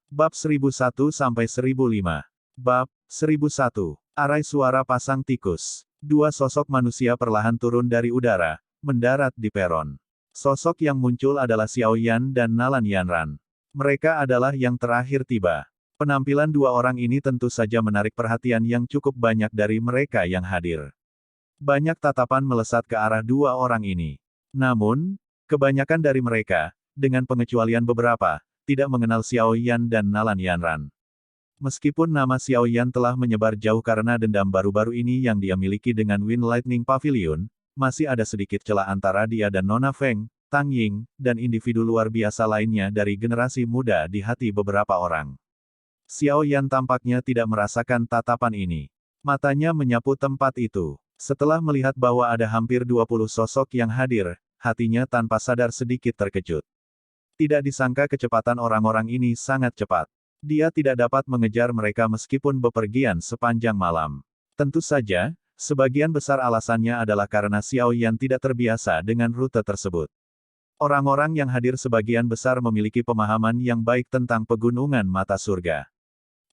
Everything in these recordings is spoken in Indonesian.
Bab 1001-1005. Bab 1001. Arai suara pasang tikus. Dua sosok manusia perlahan turun dari udara, mendarat di peron. Sosok yang muncul adalah Xiao Yan dan Nalan Yanran. Mereka adalah yang terakhir tiba. Penampilan dua orang ini tentu saja menarik perhatian yang cukup banyak dari mereka yang hadir. Banyak tatapan melesat ke arah dua orang ini. Namun, kebanyakan dari mereka, dengan pengecualian beberapa, tidak mengenal Xiao Yan dan Nalan Yanran. Meskipun nama Xiao Yan telah menyebar jauh karena dendam baru-baru ini yang dia miliki dengan Wind Lightning Pavilion, masih ada sedikit celah antara dia dan Nona Feng, Tang Ying, dan individu luar biasa lainnya dari generasi muda di hati beberapa orang. Xiao Yan tampaknya tidak merasakan tatapan ini. Matanya menyapu tempat itu. Setelah melihat bahwa ada hampir 20 sosok yang hadir, hatinya tanpa sadar sedikit terkejut. Tidak disangka kecepatan orang-orang ini sangat cepat. Dia tidak dapat mengejar mereka meskipun bepergian sepanjang malam. Tentu saja, sebagian besar alasannya adalah karena Xiao Yan tidak terbiasa dengan rute tersebut. Orang-orang yang hadir sebagian besar memiliki pemahaman yang baik tentang pegunungan mata surga.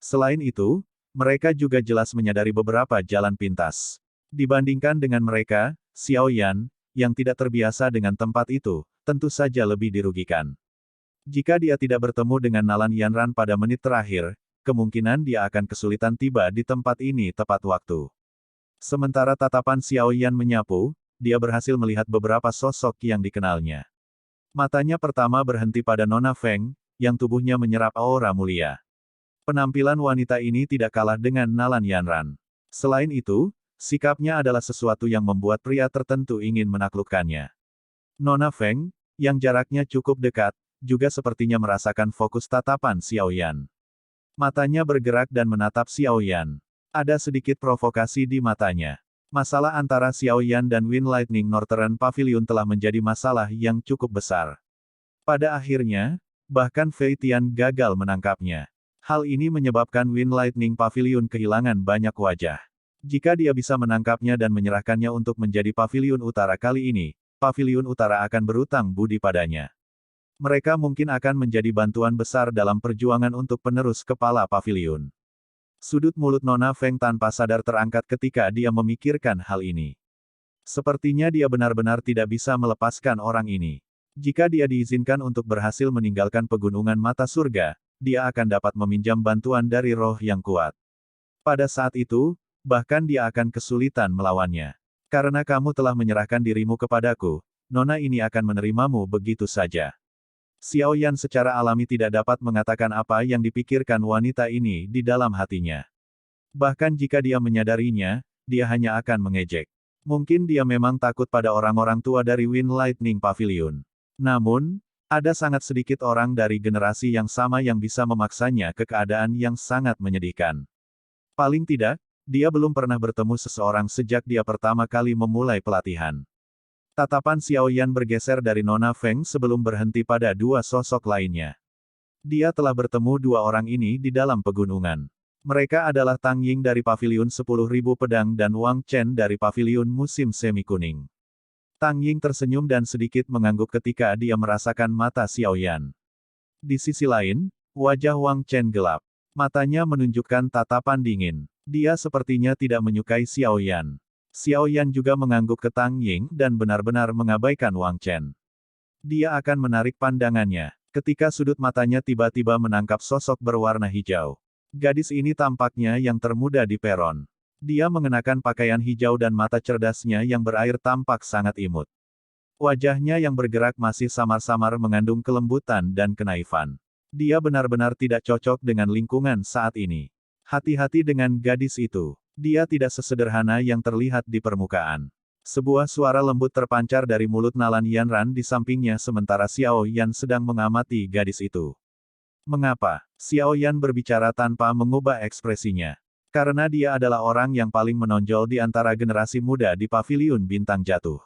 Selain itu, mereka juga jelas menyadari beberapa jalan pintas. Dibandingkan dengan mereka, Xiao Yan, yang tidak terbiasa dengan tempat itu, tentu saja lebih dirugikan. Jika dia tidak bertemu dengan Nalan Yanran pada menit terakhir, kemungkinan dia akan kesulitan tiba di tempat ini tepat waktu. Sementara tatapan Xiao Yan menyapu, dia berhasil melihat beberapa sosok yang dikenalnya. Matanya pertama berhenti pada Nona Feng, yang tubuhnya menyerap aura mulia. Penampilan wanita ini tidak kalah dengan Nalan Yanran. Selain itu, sikapnya adalah sesuatu yang membuat pria tertentu ingin menaklukkannya. Nona Feng, yang jaraknya cukup dekat, juga sepertinya merasakan fokus tatapan Xiao Yan. Matanya bergerak dan menatap Xiao Yan. Ada sedikit provokasi di matanya. Masalah antara Xiao Yan dan Wind Lightning Northern Pavilion telah menjadi masalah yang cukup besar. Pada akhirnya, bahkan Fei Tian gagal menangkapnya. Hal ini menyebabkan Wind Lightning Pavilion kehilangan banyak wajah. Jika dia bisa menangkapnya dan menyerahkannya untuk menjadi Pavilion Utara kali ini, Pavilion Utara akan berutang budi padanya. Mereka mungkin akan menjadi bantuan besar dalam perjuangan untuk penerus kepala pavilion. Sudut mulut Nona Feng tanpa sadar terangkat ketika dia memikirkan hal ini. Sepertinya dia benar-benar tidak bisa melepaskan orang ini. Jika dia diizinkan untuk berhasil meninggalkan pegunungan mata surga, dia akan dapat meminjam bantuan dari roh yang kuat. Pada saat itu, bahkan dia akan kesulitan melawannya. Karena kamu telah menyerahkan dirimu kepadaku, Nona ini akan menerimamu begitu saja. Xiao Yan secara alami tidak dapat mengatakan apa yang dipikirkan wanita ini di dalam hatinya. Bahkan jika dia menyadarinya, dia hanya akan mengejek. Mungkin dia memang takut pada orang-orang tua dari Wind Lightning Pavilion. Namun, ada sangat sedikit orang dari generasi yang sama yang bisa memaksanya ke keadaan yang sangat menyedihkan. Paling tidak, dia belum pernah bertemu seseorang sejak dia pertama kali memulai pelatihan. Tatapan Xiao Yan bergeser dari Nona Feng sebelum berhenti pada dua sosok lainnya. Dia telah bertemu dua orang ini di dalam pegunungan. Mereka adalah Tang Ying dari Pavilion 10.000 Pedang dan Wang Chen dari Pavilion Musim Semi Kuning. Tang Ying tersenyum dan sedikit mengangguk ketika dia merasakan mata Xiao Yan. Di sisi lain, wajah Wang Chen gelap. Matanya menunjukkan tatapan dingin. Dia sepertinya tidak menyukai Xiao Yan. Xiao Yan juga mengangguk ke Tang Ying dan benar-benar mengabaikan Wang Chen. Dia akan menarik pandangannya, ketika sudut matanya tiba-tiba menangkap sosok berwarna hijau. Gadis ini tampaknya yang termuda di peron. Dia mengenakan pakaian hijau dan mata cerdasnya yang berair tampak sangat imut. Wajahnya yang bergerak masih samar-samar mengandung kelembutan dan kenaifan. Dia benar-benar tidak cocok dengan lingkungan saat ini. Hati-hati dengan gadis itu. Dia tidak sesederhana yang terlihat di permukaan. Sebuah suara lembut terpancar dari mulut Nalan Yanran di sampingnya sementara Xiao Yan sedang mengamati gadis itu. Mengapa? Xiao Yan berbicara tanpa mengubah ekspresinya. Karena dia adalah orang yang paling menonjol di antara generasi muda di Pavilion Bintang Jatuh.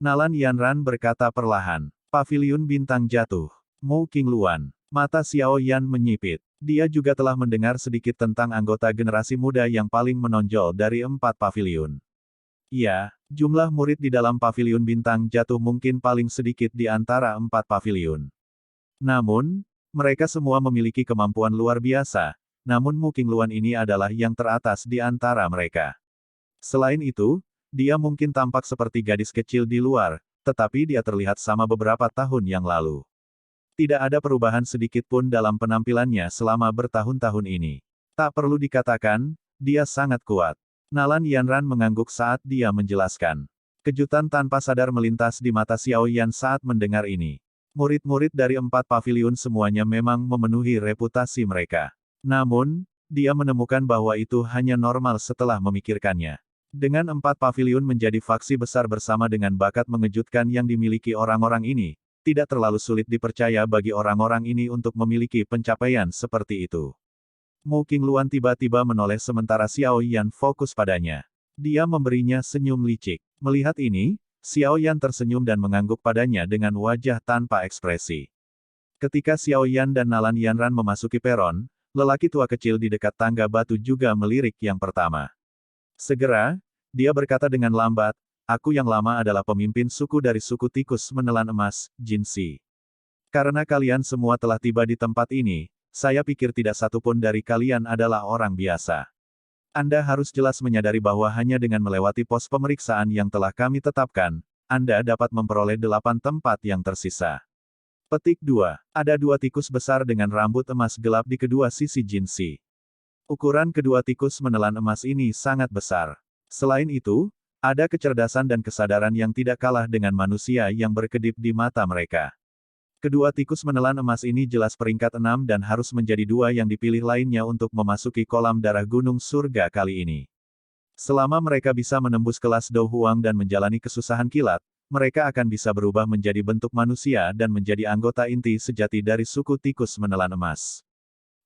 Nalan Yanran berkata perlahan. Pavilion Bintang Jatuh. Mu Qingluan. Mata Xiao Yan menyipit. Dia juga telah mendengar sedikit tentang anggota generasi muda yang paling menonjol dari 4 pavilion. Ya, jumlah murid di dalam Pavilion Bintang Jatuh mungkin paling sedikit di antara 4 pavilion. Namun, Mereka semua memiliki kemampuan luar biasa, namun Mu Qingluan ini adalah yang teratas di antara mereka. Selain itu, dia mungkin tampak seperti gadis kecil di luar, tetapi dia terlihat sama beberapa tahun yang lalu. Tidak ada perubahan sedikit pun dalam penampilannya selama bertahun-tahun ini. Tak perlu dikatakan, dia sangat kuat. Nalan Yanran mengangguk saat dia menjelaskan. Kejutan tanpa sadar melintas di mata Xiao Yan saat mendengar ini. Murid-murid dari 4 paviliun semuanya memang memenuhi reputasi mereka. Namun, dia menemukan bahwa itu hanya normal setelah memikirkannya. Dengan 4 paviliun menjadi faksi besar bersama dengan bakat mengejutkan yang dimiliki orang-orang ini, tidak terlalu sulit dipercaya bagi orang-orang ini untuk memiliki pencapaian seperti itu. Mu Qingluan tiba-tiba menoleh sementara Xiao Yan fokus padanya. Dia memberinya senyum licik. Melihat ini, Xiao Yan tersenyum dan mengangguk padanya dengan wajah tanpa ekspresi. Ketika Xiao Yan dan Nalan Yanran memasuki peron, lelaki tua kecil di dekat tangga batu juga melirik yang pertama. Segera, dia berkata dengan lambat, "Aku yang lama adalah pemimpin suku dari suku tikus menelan emas, Jinsi. Karena kalian semua telah tiba di tempat ini, saya pikir tidak satu pun dari kalian adalah orang biasa. Anda harus jelas menyadari bahwa hanya dengan melewati pos pemeriksaan yang telah kami tetapkan, Anda dapat memperoleh 8 tempat yang tersisa." Petik 2. Ada 2 tikus besar dengan rambut emas gelap di kedua sisi Jinsi. Ukuran kedua tikus menelan emas ini sangat besar. Selain itu, ada kecerdasan dan kesadaran yang tidak kalah dengan manusia yang berkedip di mata mereka. Kedua tikus menelan emas ini jelas peringkat 6 dan harus menjadi 2 yang dipilih lainnya untuk memasuki kolam darah gunung surga kali ini. Selama mereka bisa menembus kelas Dou Huang dan menjalani kesusahan kilat, mereka akan bisa berubah menjadi bentuk manusia dan menjadi anggota inti sejati dari suku tikus menelan emas.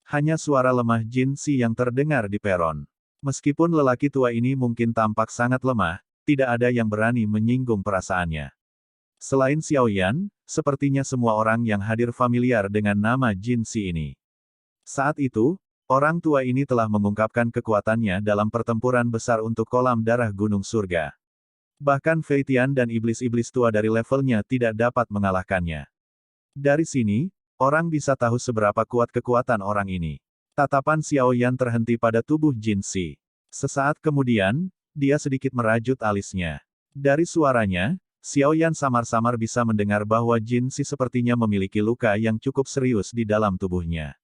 Hanya suara lemah Jin Si yang terdengar di peron. Meskipun lelaki tua ini mungkin tampak sangat lemah, tidak ada yang berani menyinggung perasaannya. Selain Xiao Yan, sepertinya semua orang yang hadir familiar dengan nama Jin Si ini. Saat itu, orang tua ini telah mengungkapkan kekuatannya dalam pertempuran besar untuk kolam darah gunung surga. Bahkan Fei Tian dan iblis-iblis tua dari levelnya tidak dapat mengalahkannya. Dari sini, orang bisa tahu seberapa kuat kekuatan orang ini. Tatapan Xiao Yan terhenti pada tubuh Jin Si. Sesaat kemudian, dia sedikit merajut alisnya. Dari suaranya, Xiao Yan samar-samar bisa mendengar bahwa Jin Si sepertinya memiliki luka yang cukup serius di dalam tubuhnya.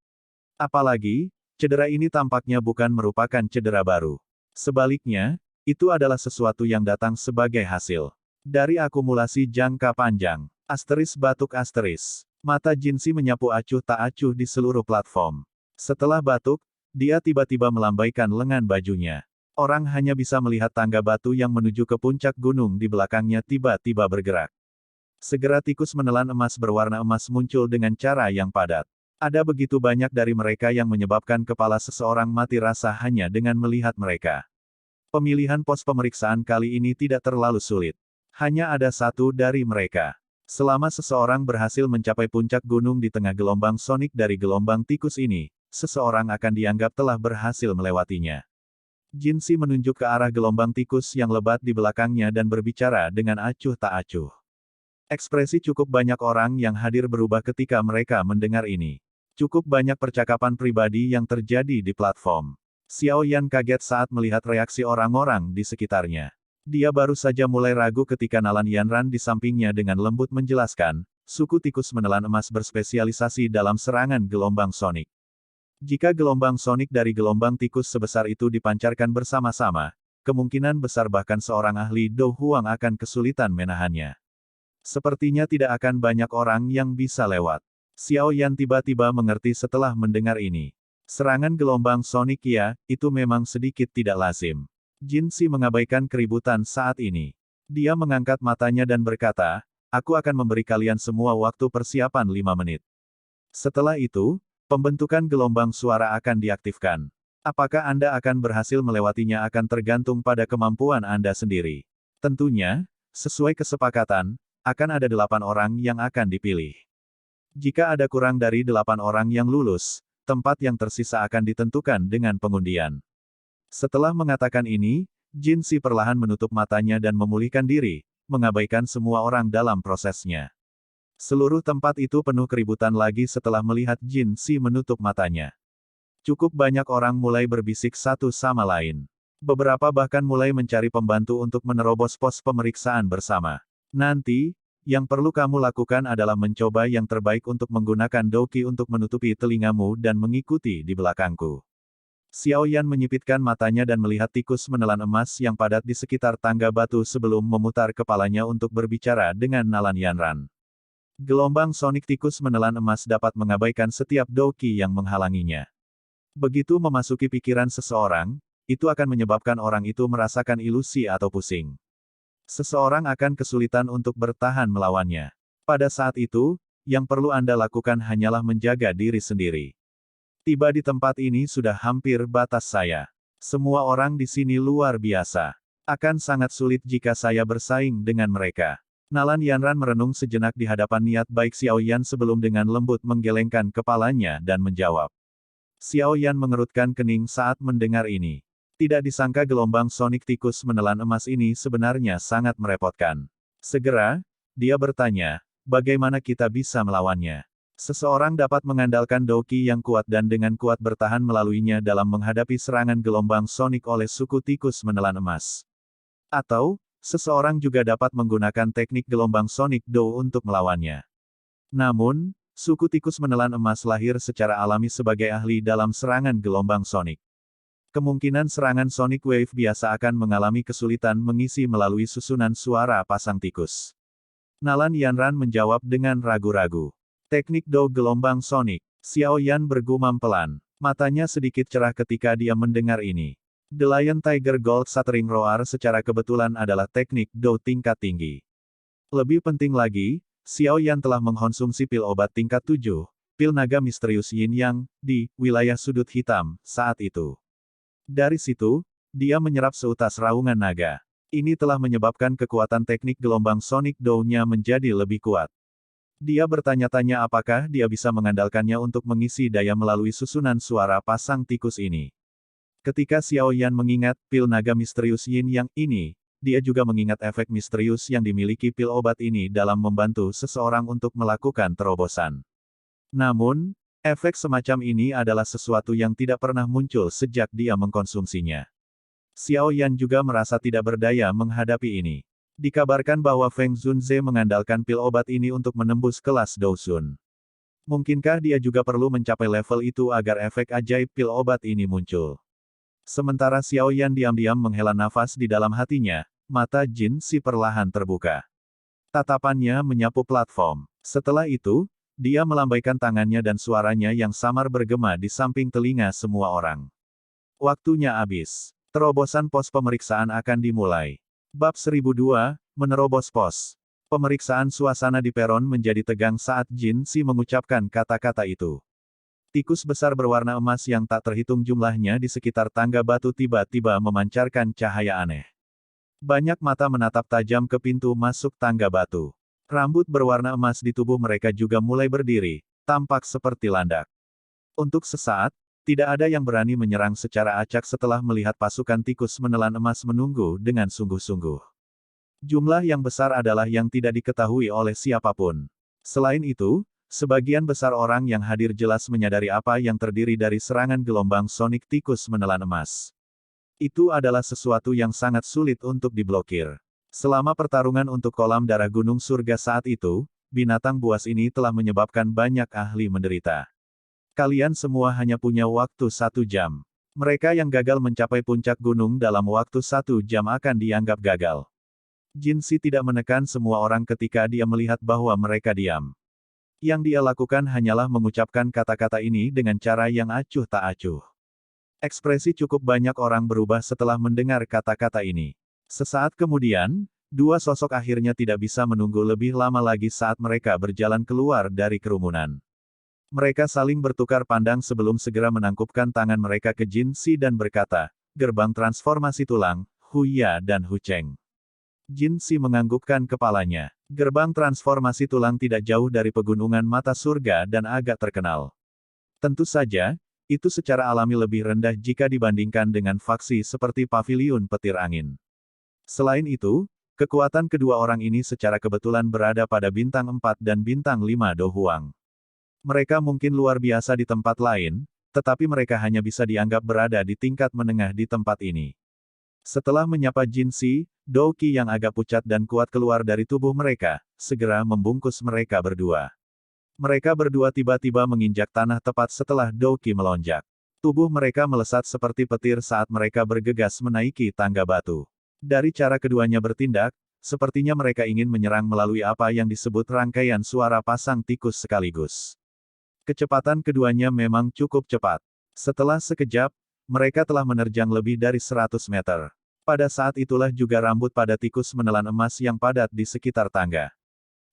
Apalagi, cedera ini tampaknya bukan merupakan cedera baru. Sebaliknya, itu adalah sesuatu yang datang sebagai hasil dari akumulasi jangka panjang. Asteris batuk asteris. Mata Jin Si menyapu acuh tak acuh di seluruh platform. Setelah batuk, dia tiba-tiba melambaikan lengan bajunya. Orang hanya bisa melihat tangga batu yang menuju ke puncak gunung di belakangnya tiba-tiba bergerak. Segera tikus menelan emas berwarna emas muncul dengan cara yang padat. Ada begitu banyak dari mereka yang menyebabkan kepala seseorang mati rasa hanya dengan melihat mereka. Pemilihan pos pemeriksaan kali ini tidak terlalu sulit. Hanya ada satu dari mereka. Selama seseorang berhasil mencapai puncak gunung di tengah gelombang sonik dari gelombang tikus ini, seseorang akan dianggap telah berhasil melewatinya. Jin Si menunjuk ke arah gelombang tikus yang lebat di belakangnya dan berbicara dengan acuh tak acuh. Ekspresi cukup banyak orang yang hadir berubah ketika mereka mendengar ini. Cukup banyak percakapan pribadi yang terjadi di platform. Xiao Yan kaget saat melihat reaksi orang-orang di sekitarnya. Dia baru saja mulai ragu ketika Nalan Yanran di sampingnya dengan lembut menjelaskan, suku tikus menelan emas berspesialisasi dalam serangan gelombang sonik. Jika gelombang sonik dari gelombang tikus sebesar itu dipancarkan bersama-sama, kemungkinan besar bahkan seorang ahli Dou Huang akan kesulitan menahannya. Sepertinya tidak akan banyak orang yang bisa lewat. Xiao Yan tiba-tiba mengerti setelah mendengar ini. Serangan gelombang sonik ya, itu memang sedikit tidak lazim. Jin Si mengabaikan keributan saat ini. Dia mengangkat matanya dan berkata, "Aku akan memberi kalian semua waktu persiapan 5 menit. Setelah itu, pembentukan gelombang suara akan diaktifkan. Apakah Anda akan berhasil melewatinya akan tergantung pada kemampuan Anda sendiri. Tentunya, sesuai kesepakatan, akan ada 8 orang yang akan dipilih. Jika ada kurang dari 8 orang yang lulus, tempat yang tersisa akan ditentukan dengan pengundian." Setelah mengatakan ini, Jin Si perlahan menutup matanya dan memulihkan diri, mengabaikan semua orang dalam prosesnya. Seluruh tempat itu penuh keributan lagi setelah melihat Jin Si menutup matanya. Cukup banyak orang mulai berbisik satu sama lain. Beberapa bahkan mulai mencari pembantu untuk menerobos pos pemeriksaan bersama. Nanti, yang perlu kamu lakukan adalah mencoba yang terbaik untuk menggunakan Doki untuk menutupi telingamu dan mengikuti di belakangku. Xiao Yan menyipitkan matanya dan melihat tikus menelan emas yang padat di sekitar tangga batu sebelum memutar kepalanya untuk berbicara dengan Nalan Yanran. Gelombang sonik tikus menelan emas dapat mengabaikan setiap Doki yang menghalanginya. Begitu memasuki pikiran seseorang, itu akan menyebabkan orang itu merasakan ilusi atau pusing. Seseorang akan kesulitan untuk bertahan melawannya. Pada saat itu, yang perlu Anda lakukan hanyalah menjaga diri sendiri. Tiba di tempat ini sudah hampir batas saya. Semua orang di sini luar biasa. Akan sangat sulit jika saya bersaing dengan mereka. Nalan Yanran merenung sejenak di hadapan niat baik Xiao Yan sebelum dengan lembut menggelengkan kepalanya dan menjawab. Xiao Yan mengerutkan kening saat mendengar ini. Tidak disangka gelombang sonik tikus menelan emas ini sebenarnya sangat merepotkan. Segera, dia bertanya, bagaimana kita bisa melawannya? Seseorang dapat mengandalkan Doki yang kuat dan dengan kuat bertahan melaluinya dalam menghadapi serangan gelombang sonik oleh suku tikus menelan emas. Atau, seseorang juga dapat menggunakan teknik gelombang sonik Do untuk melawannya. Namun, suku tikus menelan emas lahir secara alami sebagai ahli dalam serangan gelombang sonik. Kemungkinan serangan sonic wave biasa akan mengalami kesulitan mengisi melalui susunan suara pasang tikus. Nalan Yanran menjawab dengan ragu-ragu. Teknik Do gelombang sonik. Xiao Yan bergumam pelan. Matanya sedikit cerah ketika dia mendengar ini. The Lion Tiger Gold Shattering Roar secara kebetulan adalah teknik Do tingkat tinggi. Lebih penting lagi, Xiao Yan telah mengkonsumsi pil obat tingkat 7, pil naga misterius Yin Yang, di wilayah sudut hitam, saat itu. Dari situ, dia menyerap seutas raungan naga. Ini telah menyebabkan kekuatan teknik gelombang sonik Do-nya menjadi lebih kuat. Dia bertanya-tanya apakah dia bisa mengandalkannya untuk mengisi daya melalui susunan suara pasang tikus ini. Ketika Xiao Yan mengingat pil naga misterius Yin Yang ini, dia juga mengingat efek misterius yang dimiliki pil obat ini dalam membantu seseorang untuk melakukan terobosan. Namun, efek semacam ini adalah sesuatu yang tidak pernah muncul sejak dia mengkonsumsinya. Xiao Yan juga merasa tidak berdaya menghadapi ini. Dikabarkan bahwa Feng Zunze mengandalkan pil obat ini untuk menembus kelas Dousun. Mungkinkah dia juga perlu mencapai level itu agar efek ajaib pil obat ini muncul? Sementara Xiao Yan diam-diam menghela nafas di dalam hatinya, mata Jin Si perlahan terbuka. Tatapannya menyapu platform. Setelah itu, dia melambaikan tangannya dan suaranya yang samar bergema di samping telinga semua orang. Waktunya habis. Terobosan pos pemeriksaan akan dimulai. Bab 1002, Menerobos Pos. Pemeriksaan suasana di peron menjadi tegang saat Jin Si mengucapkan kata-kata itu. Tikus besar berwarna emas yang tak terhitung jumlahnya di sekitar tangga batu tiba-tiba memancarkan cahaya aneh. Banyak mata menatap tajam ke pintu masuk tangga batu. Rambut berwarna emas di tubuh mereka juga mulai berdiri, tampak seperti landak. Untuk sesaat, tidak ada yang berani menyerang secara acak setelah melihat pasukan tikus menelan emas menunggu dengan sungguh-sungguh. Jumlah yang besar adalah yang tidak diketahui oleh siapapun. Selain itu, sebagian besar orang yang hadir jelas menyadari apa yang terdiri dari serangan gelombang sonik tikus menelan emas. Itu adalah sesuatu yang sangat sulit untuk diblokir. Selama pertarungan untuk kolam darah gunung surga saat itu, binatang buas ini telah menyebabkan banyak ahli menderita. Kalian semua hanya punya waktu 1 jam. Mereka yang gagal mencapai puncak gunung dalam waktu 1 jam akan dianggap gagal. Jin Si tidak menekan semua orang ketika dia melihat bahwa mereka diam. Yang dia lakukan hanyalah mengucapkan kata-kata ini dengan cara yang acuh tak acuh. Ekspresi cukup banyak orang berubah setelah mendengar kata-kata ini. Sesaat kemudian, dua sosok akhirnya tidak bisa menunggu lebih lama lagi saat mereka berjalan keluar dari kerumunan. Mereka saling bertukar pandang sebelum segera menangkupkan tangan mereka ke Jin Si dan berkata, "Gerbang transformasi tulang, Hu Ya dan Hu Cheng." Jin Si menganggukkan kepalanya. Gerbang transformasi tulang tidak jauh dari pegunungan mata surga dan agak terkenal. Tentu saja, itu secara alami lebih rendah jika dibandingkan dengan faksi seperti Paviliun Petir Angin. Selain itu, Kekuatan kedua orang ini secara kebetulan berada pada bintang 4 dan bintang 5 Do Huang. Mereka mungkin luar biasa di tempat lain, tetapi mereka hanya bisa dianggap berada di tingkat menengah di tempat ini. Setelah menyapa Jin Si, Do Qi yang agak pucat dan kuat keluar dari tubuh mereka, segera membungkus mereka berdua. Mereka berdua tiba-tiba menginjak tanah tepat setelah Do Qi melonjak. Tubuh mereka melesat seperti petir saat mereka bergegas menaiki tangga batu. Dari cara keduanya bertindak, sepertinya mereka ingin menyerang melalui apa yang disebut rangkaian suara pasang tikus sekaligus. Kecepatan keduanya memang cukup cepat. Setelah sekejap, mereka telah menerjang lebih dari 100 meter. Pada saat itulah juga rambut pada tikus menelan emas yang padat di sekitar tangga.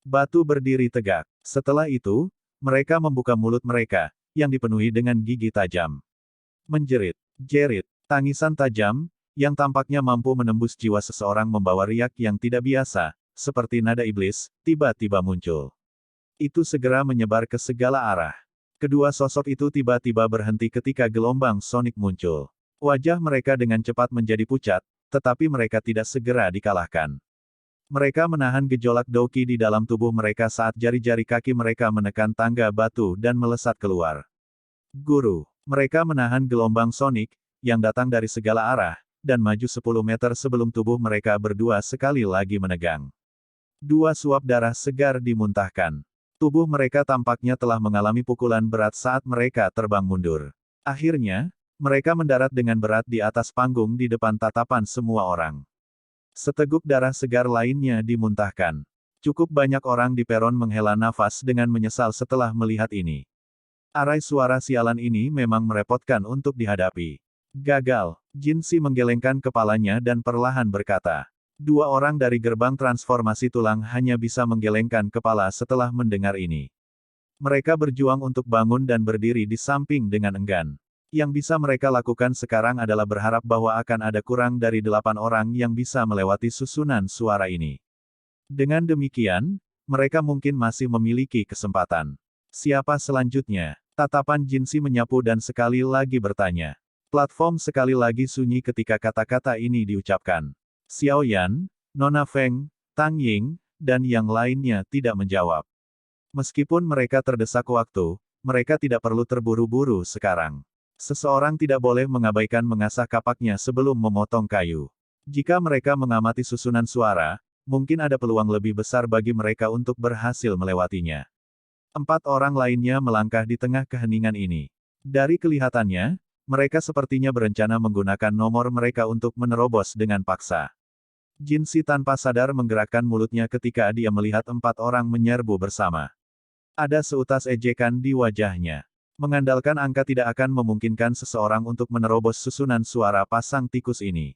Batu berdiri tegak. Setelah itu, mereka membuka mulut mereka, yang dipenuhi dengan gigi tajam. Menjerit, jerit, tangisan tajam, yang tampaknya mampu menembus jiwa seseorang membawa riak yang tidak biasa, seperti nada iblis, tiba-tiba muncul. Itu segera menyebar ke segala arah. Kedua sosok itu tiba-tiba berhenti ketika gelombang sonik muncul. Wajah mereka dengan cepat menjadi pucat, tetapi mereka tidak segera dikalahkan. Mereka menahan gejolak Do Qi di dalam tubuh mereka saat jari-jari kaki mereka menekan tangga batu dan melesat keluar. Guru, mereka menahan gelombang sonik, yang datang dari segala arah, dan maju 10 meter sebelum tubuh mereka berdua sekali lagi menegang. 2 suap darah segar dimuntahkan. Tubuh mereka tampaknya telah mengalami pukulan berat saat mereka terbang mundur. Akhirnya, mereka mendarat dengan berat di atas panggung di depan tatapan semua orang. Seteguk darah segar lainnya dimuntahkan. Cukup banyak orang di peron menghela nafas dengan menyesal setelah melihat ini. Arai suara sialan ini memang merepotkan untuk dihadapi. Gagal. Jin Si menggelengkan kepalanya dan perlahan berkata. 2 orang dari gerbang transformasi tulang hanya bisa menggelengkan kepala setelah mendengar ini. Mereka berjuang untuk bangun dan berdiri di samping dengan enggan. Yang bisa mereka lakukan sekarang adalah berharap bahwa akan ada kurang dari 8 orang yang bisa melewati susunan suara ini. Dengan demikian, mereka mungkin masih memiliki kesempatan. Siapa selanjutnya? Tatapan Jin Si menyapu dan sekali lagi bertanya. Platform sekali lagi sunyi ketika kata-kata ini diucapkan. Xiao Yan, Nona Feng, Tang Ying, dan yang lainnya tidak menjawab. Meskipun mereka terdesak waktu, mereka tidak perlu terburu-buru sekarang. Seseorang tidak boleh mengabaikan mengasah kapaknya sebelum memotong kayu. Jika mereka mengamati susunan suara, mungkin ada peluang lebih besar bagi mereka untuk berhasil melewatinya. 4 orang lainnya melangkah di tengah keheningan ini. Dari kelihatannya, mereka sepertinya berencana menggunakan nomor mereka untuk menerobos dengan paksa. Jin Si tanpa sadar menggerakkan mulutnya ketika dia melihat 4 orang menyerbu bersama. Ada seutas ejekan di wajahnya. Mengandalkan angka tidak akan memungkinkan seseorang untuk menerobos susunan suara pasang tikus ini.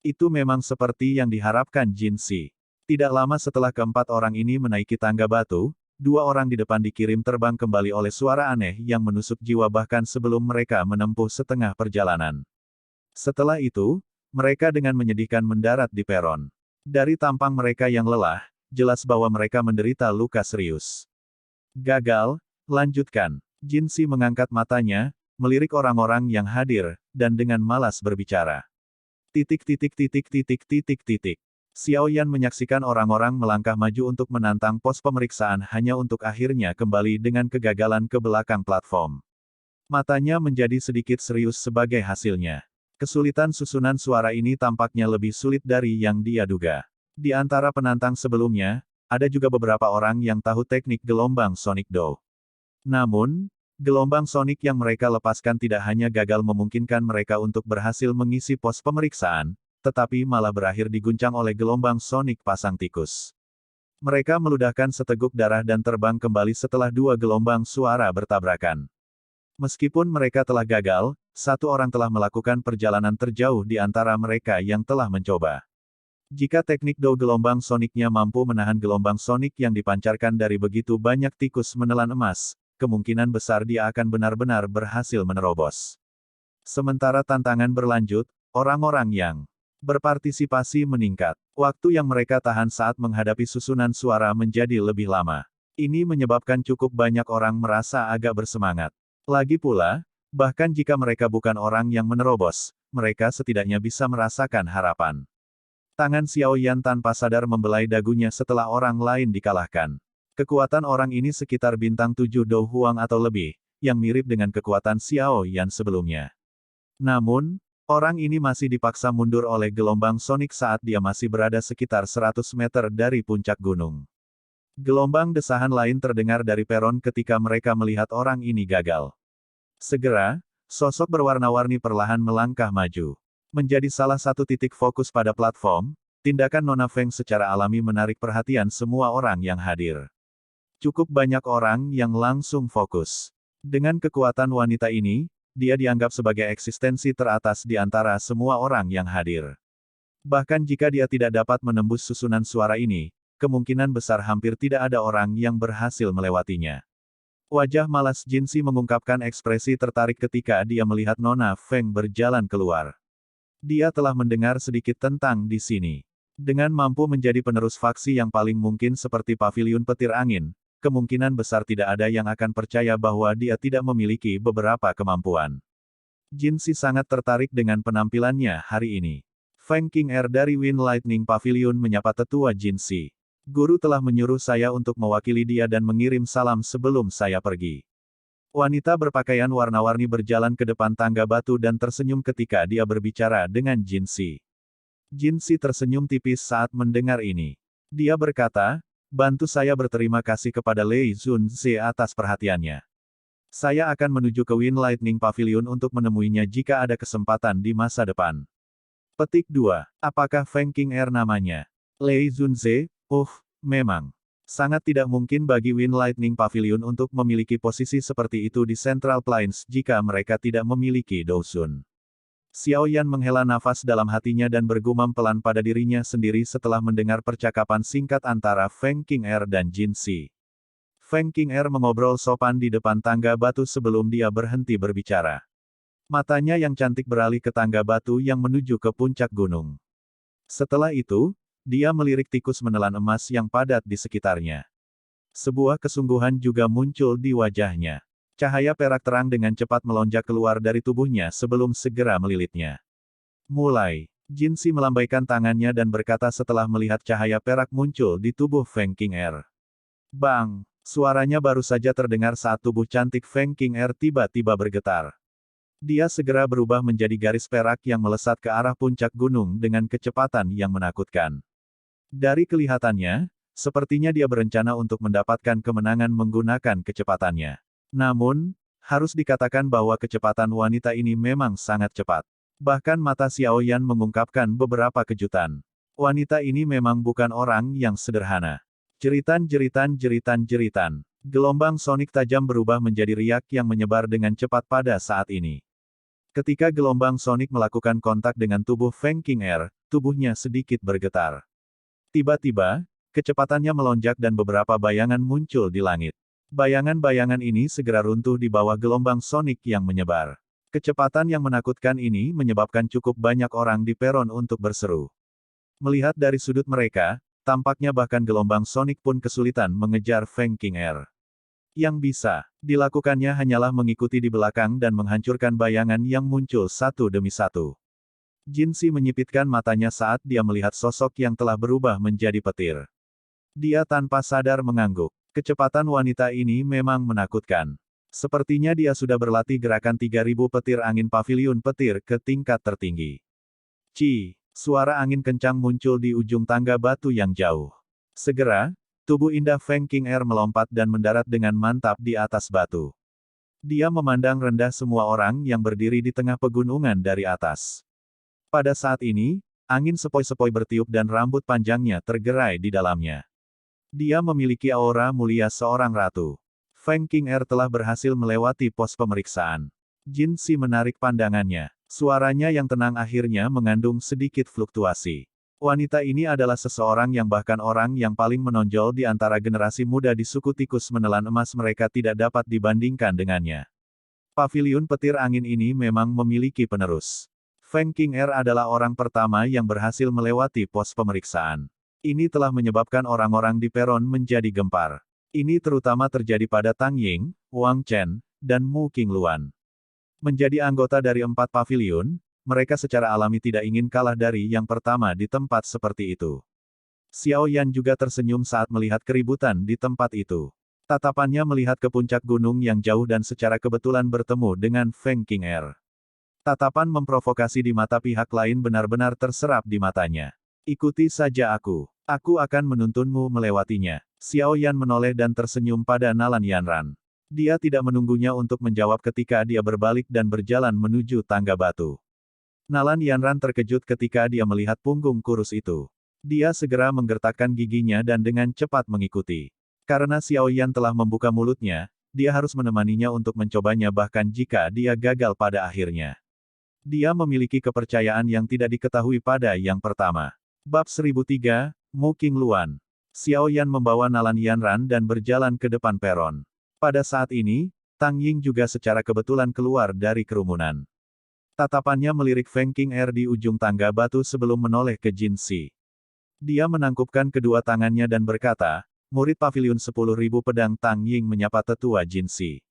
Itu memang seperti yang diharapkan Jin Si. Tidak lama setelah keempat orang ini menaiki tangga batu, 2 orang di depan dikirim terbang kembali oleh suara aneh yang menusuk jiwa bahkan sebelum mereka menempuh setengah perjalanan. Setelah itu, mereka dengan menyedihkan mendarat di peron. Dari tampang mereka yang lelah, jelas bahwa mereka menderita luka serius. Gagal, lanjutkan. Jin Si mengangkat matanya, melirik orang-orang yang hadir, dan dengan malas berbicara. Titik. Xiao Yan menyaksikan orang-orang melangkah maju untuk menantang pos pemeriksaan hanya untuk akhirnya kembali dengan kegagalan ke belakang platform. Matanya menjadi sedikit serius sebagai hasilnya. Kesulitan susunan suara ini tampaknya lebih sulit dari yang dia duga. Di antara penantang sebelumnya, ada juga beberapa orang yang tahu teknik gelombang Sonic Do. Namun, gelombang sonik yang mereka lepaskan tidak hanya gagal memungkinkan mereka untuk berhasil mengisi pos pemeriksaan, tetapi malah berakhir diguncang oleh gelombang sonik pasang tikus. Mereka meludahkan seteguk darah dan terbang kembali setelah 2 gelombang suara bertabrakan. Meskipun mereka telah gagal, 1 orang telah melakukan perjalanan terjauh di antara mereka yang telah mencoba. Jika teknik Do gelombang soniknya mampu menahan gelombang sonik yang dipancarkan dari begitu banyak tikus menelan emas, kemungkinan besar dia akan benar-benar berhasil menerobos. Sementara tantangan berlanjut, orang-orang yang berpartisipasi meningkat. Waktu yang mereka tahan saat menghadapi susunan suara menjadi lebih lama. Ini menyebabkan cukup banyak orang merasa agak bersemangat. Lagi pula, bahkan jika mereka bukan orang yang menerobos, mereka setidaknya bisa merasakan harapan. Tangan Xiao Yan tanpa sadar membelai dagunya setelah orang lain dikalahkan. Kekuatan orang ini sekitar bintang 7 Do Huang atau lebih, yang mirip dengan kekuatan Xiao Yan sebelumnya. Namun, orang ini masih dipaksa mundur oleh gelombang sonik saat dia masih berada sekitar 100 meter dari puncak gunung. Gelombang desahan lain terdengar dari peron ketika mereka melihat orang ini gagal. Segera, sosok berwarna-warni perlahan melangkah maju. Menjadi salah satu titik fokus pada platform, tindakan Nona Feng secara alami menarik perhatian semua orang yang hadir. Cukup banyak orang yang langsung fokus. Dengan kekuatan wanita ini, dia dianggap sebagai eksistensi teratas di antara semua orang yang hadir. Bahkan jika dia tidak dapat menembus susunan suara ini, kemungkinan besar hampir tidak ada orang yang berhasil melewatinya. Wajah malas Jinsi mengungkapkan ekspresi tertarik ketika dia melihat Nona Feng berjalan keluar. Dia telah mendengar sedikit tentang di sini. Dengan mampu menjadi penerus faksi yang paling mungkin seperti Paviliun Petir Angin, kemungkinan besar tidak ada yang akan percaya bahwa dia tidak memiliki beberapa kemampuan. Jinsi sangat tertarik dengan penampilannya hari ini. Feng King Er dari Wind Lightning Pavilion menyapa tetua Jinsi. Guru telah menyuruh saya untuk mewakili dia dan mengirim salam sebelum saya pergi. Wanita berpakaian warna-warni berjalan ke depan tangga batu dan tersenyum ketika dia berbicara dengan Jinsi. Jinsi tersenyum tipis saat mendengar ini. Dia berkata, bantu saya berterima kasih kepada Lei Zunze atas perhatiannya. Saya akan menuju ke Wind Lightning Pavilion untuk menemuinya jika ada kesempatan di masa depan. Petik 2. Apakah Feng King Er namanya? Lei Zunze? Memang. Sangat tidak mungkin bagi Wind Lightning Pavilion untuk memiliki posisi seperti itu di Central Plains jika mereka tidak memiliki Dousun. Xiao Yan menghela nafas dalam hatinya dan bergumam pelan pada dirinya sendiri setelah mendengar percakapan singkat antara Feng King Er dan Jinsi. Feng King Er mengobrol sopan di depan tangga batu sebelum dia berhenti berbicara. Matanya yang cantik beralih ke tangga batu yang menuju ke puncak gunung. Setelah itu, dia melirik tikus menelan emas yang padat di sekitarnya. Sebuah kesungguhan juga muncul di wajahnya. Cahaya perak terang dengan cepat melonjak keluar dari tubuhnya sebelum segera melilitnya. Mulai, Jinsi melambaikan tangannya dan berkata setelah melihat cahaya perak muncul di tubuh Feng King Er. Bang! Suaranya baru saja terdengar saat tubuh cantik Feng King Er tiba-tiba bergetar. Dia segera berubah menjadi garis perak yang melesat ke arah puncak gunung dengan kecepatan yang menakutkan. Dari kelihatannya, sepertinya dia berencana untuk mendapatkan kemenangan menggunakan kecepatannya. Namun, harus dikatakan bahwa kecepatan wanita ini memang sangat cepat. Bahkan mata Xiao Yan mengungkapkan beberapa kejutan. Wanita ini memang bukan orang yang sederhana. Jeritan-jeritan-jeritan-jeritan. Gelombang sonik tajam berubah menjadi riak yang menyebar dengan cepat pada saat ini. Ketika gelombang sonik melakukan kontak dengan tubuh Feng King Er, tubuhnya sedikit bergetar. Tiba-tiba, kecepatannya melonjak dan beberapa bayangan muncul di langit. Bayangan-bayangan ini segera runtuh di bawah gelombang sonik yang menyebar. Kecepatan yang menakutkan ini menyebabkan cukup banyak orang di peron untuk berseru. Melihat dari sudut mereka, tampaknya bahkan gelombang sonik pun kesulitan mengejar Feng King Er. Yang bisa dilakukannya hanyalah mengikuti di belakang dan menghancurkan bayangan yang muncul satu demi satu. Jinsi menyipitkan matanya saat dia melihat sosok yang telah berubah menjadi petir. Dia tanpa sadar mengangguk. Kecepatan wanita ini memang menakutkan. Sepertinya dia sudah berlatih gerakan 3000 petir angin paviliun petir ke tingkat tertinggi. Suara angin kencang muncul di ujung tangga batu yang jauh. Segera, tubuh indah Feng King Er melompat dan mendarat dengan mantap di atas batu. Dia memandang rendah semua orang yang berdiri di tengah pegunungan dari atas. Pada saat ini, angin sepoi-sepoi bertiup dan rambut panjangnya tergerai di dalamnya. Dia memiliki aura mulia seorang ratu. Feng King Er telah berhasil melewati pos pemeriksaan. Jinsi menarik pandangannya. Suaranya yang tenang akhirnya mengandung sedikit fluktuasi. Wanita ini adalah seseorang yang bahkan orang yang paling menonjol di antara generasi muda di suku tikus menelan emas mereka tidak dapat dibandingkan dengannya. Paviliun petir angin ini memang memiliki penerus. Feng King Er adalah orang pertama yang berhasil melewati pos pemeriksaan. Ini telah menyebabkan orang-orang di peron menjadi gempar. Ini terutama terjadi pada Tang Ying, Wang Chen, dan Mu Qingluan. Menjadi anggota dari 4 paviliun, mereka secara alami tidak ingin kalah dari yang pertama di tempat seperti itu. Xiao Yan juga tersenyum saat melihat keributan di tempat itu. Tatapannya melihat ke puncak gunung yang jauh dan secara kebetulan bertemu dengan Feng Qing'er. Tatapan memprovokasi di mata pihak lain benar-benar terserap di matanya. Ikuti saja aku. Aku akan menuntunmu melewatinya. Xiao Yan menoleh dan tersenyum pada Nalan Yanran. Dia tidak menunggunya untuk menjawab ketika dia berbalik dan berjalan menuju tangga batu. Nalan Yanran terkejut ketika dia melihat punggung kurus itu. Dia segera menggertakkan giginya dan dengan cepat mengikuti. Karena Xiao Yan telah membuka mulutnya, dia harus menemaninya untuk mencobanya bahkan jika dia gagal pada akhirnya. Dia memiliki kepercayaan yang tidak diketahui pada yang pertama. Bab 1003, Mu Qingluan. Xiao Yan membawa Nalan Yanran dan berjalan ke depan peron. Pada saat ini, Tang Ying juga secara kebetulan keluar dari kerumunan. Tatapannya melirik Feng Qing'er di ujung tangga batu sebelum menoleh ke Jin Si. Dia menangkupkan kedua tangannya dan berkata, murid pavilion 10.000 pedang. Tang Ying menyapa tetua Jin Si.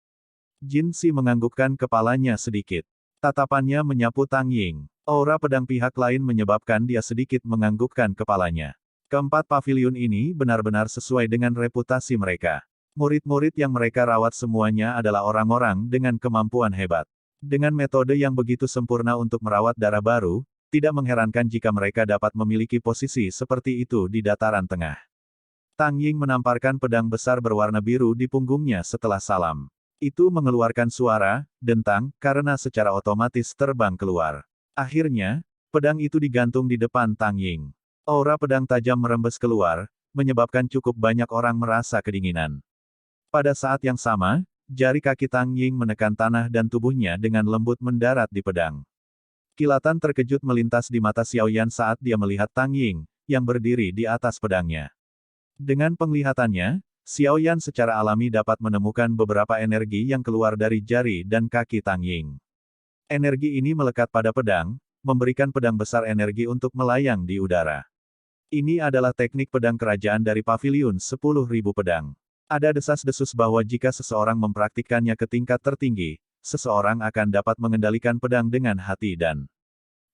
Jin Si menganggukkan kepalanya sedikit. Tatapannya menyapu Tang Ying. Aura pedang pihak lain menyebabkan dia sedikit menganggukkan kepalanya. Keempat pavilion ini benar-benar sesuai dengan reputasi mereka. Murid-murid yang mereka rawat semuanya adalah orang-orang dengan kemampuan hebat. Dengan metode yang begitu sempurna untuk merawat darah baru, tidak mengherankan jika mereka dapat memiliki posisi seperti itu di dataran tengah. Tang Ying menamparkan pedang besar berwarna biru di punggungnya setelah salam. Itu mengeluarkan suara, dentang, karena secara otomatis terbang keluar. Akhirnya, pedang itu digantung di depan Tang Ying. Aura pedang tajam merembes keluar, menyebabkan cukup banyak orang merasa kedinginan. Pada saat yang sama, jari kaki Tang Ying menekan tanah dan tubuhnya dengan lembut mendarat di pedang. Kilatan terkejut melintas di mata Xiao Yan saat dia melihat Tang Ying, yang berdiri di atas pedangnya. Dengan penglihatannya, Xiao Yan secara alami dapat menemukan beberapa energi yang keluar dari jari dan kaki Tang Ying. Energi ini melekat pada pedang, memberikan pedang besar energi untuk melayang di udara. Ini adalah teknik pedang kerajaan dari pavilion 10.000 pedang. Ada desas-desus bahwa jika seseorang mempraktikkannya ke tingkat tertinggi, seseorang akan dapat mengendalikan pedang dengan hati dan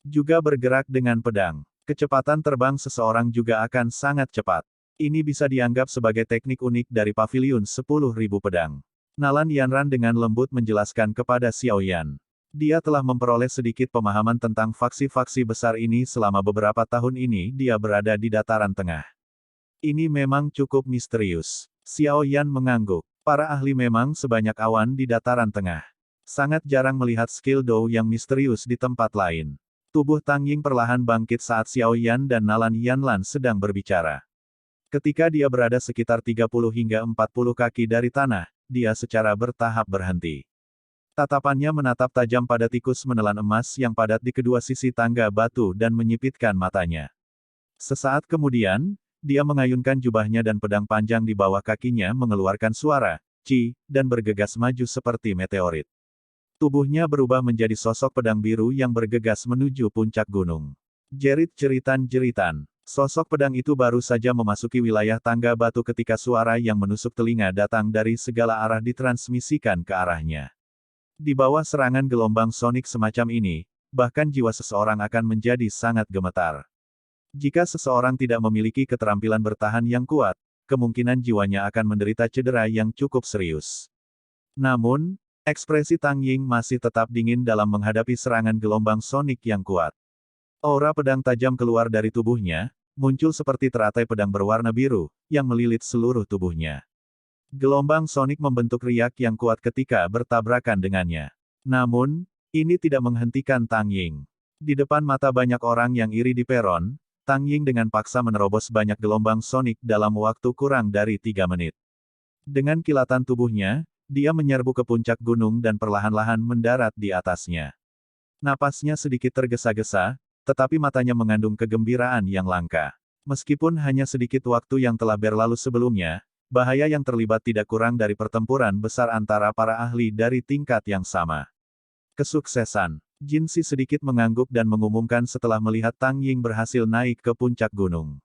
juga bergerak dengan pedang. Kecepatan terbang seseorang juga akan sangat cepat. Ini bisa dianggap sebagai teknik unik dari pavilion 10.000 pedang. Nalan Yanran dengan lembut menjelaskan kepada Xiao Yan. Dia telah memperoleh sedikit pemahaman tentang faksi-faksi besar ini selama beberapa tahun ini dia berada di dataran tengah. Ini memang cukup misterius. Xiao Yan mengangguk. Para ahli memang sebanyak awan di dataran tengah. Sangat jarang melihat skill Dou yang misterius di tempat lain. Tubuh Tang Ying perlahan bangkit saat Xiao Yan dan Nalan Yanlan sedang berbicara. Ketika dia berada sekitar 30 hingga 40 kaki dari tanah, dia secara bertahap berhenti. Tatapannya menatap tajam pada tikus menelan emas yang padat di kedua sisi tangga batu dan menyipitkan matanya. Sesaat kemudian, dia mengayunkan jubahnya dan pedang panjang di bawah kakinya mengeluarkan suara, "Ci," dan bergegas maju seperti meteorit. Tubuhnya berubah menjadi sosok pedang biru yang bergegas menuju puncak gunung. Jerit-jeritan-jeritan. Sosok pedang itu baru saja memasuki wilayah tangga batu ketika suara yang menusuk telinga datang dari segala arah ditransmisikan ke arahnya. Di bawah serangan gelombang sonik semacam ini, bahkan jiwa seseorang akan menjadi sangat gemetar. Jika seseorang tidak memiliki keterampilan bertahan yang kuat, kemungkinan jiwanya akan menderita cedera yang cukup serius. Namun, ekspresi Tang Ying masih tetap dingin dalam menghadapi serangan gelombang sonik yang kuat. Aura pedang tajam keluar dari tubuhnya, muncul seperti teratai pedang berwarna biru, yang melilit seluruh tubuhnya. Gelombang sonik membentuk riak yang kuat ketika bertabrakan dengannya. Namun, ini tidak menghentikan Tang Ying. Di depan mata banyak orang yang iri di peron, Tang Ying dengan paksa menerobos banyak gelombang sonik dalam waktu kurang dari 3 menit. Dengan kilatan tubuhnya, dia menyerbu ke puncak gunung dan perlahan-lahan mendarat di atasnya. Napasnya sedikit tergesa-gesa, tetapi matanya mengandung kegembiraan yang langka. Meskipun hanya sedikit waktu yang telah berlalu sebelumnya, bahaya yang terlibat tidak kurang dari pertempuran besar antara para ahli dari tingkat yang sama. Kesuksesan. Jin Si sedikit mengangguk dan mengumumkan setelah melihat Tang Ying berhasil naik ke puncak gunung.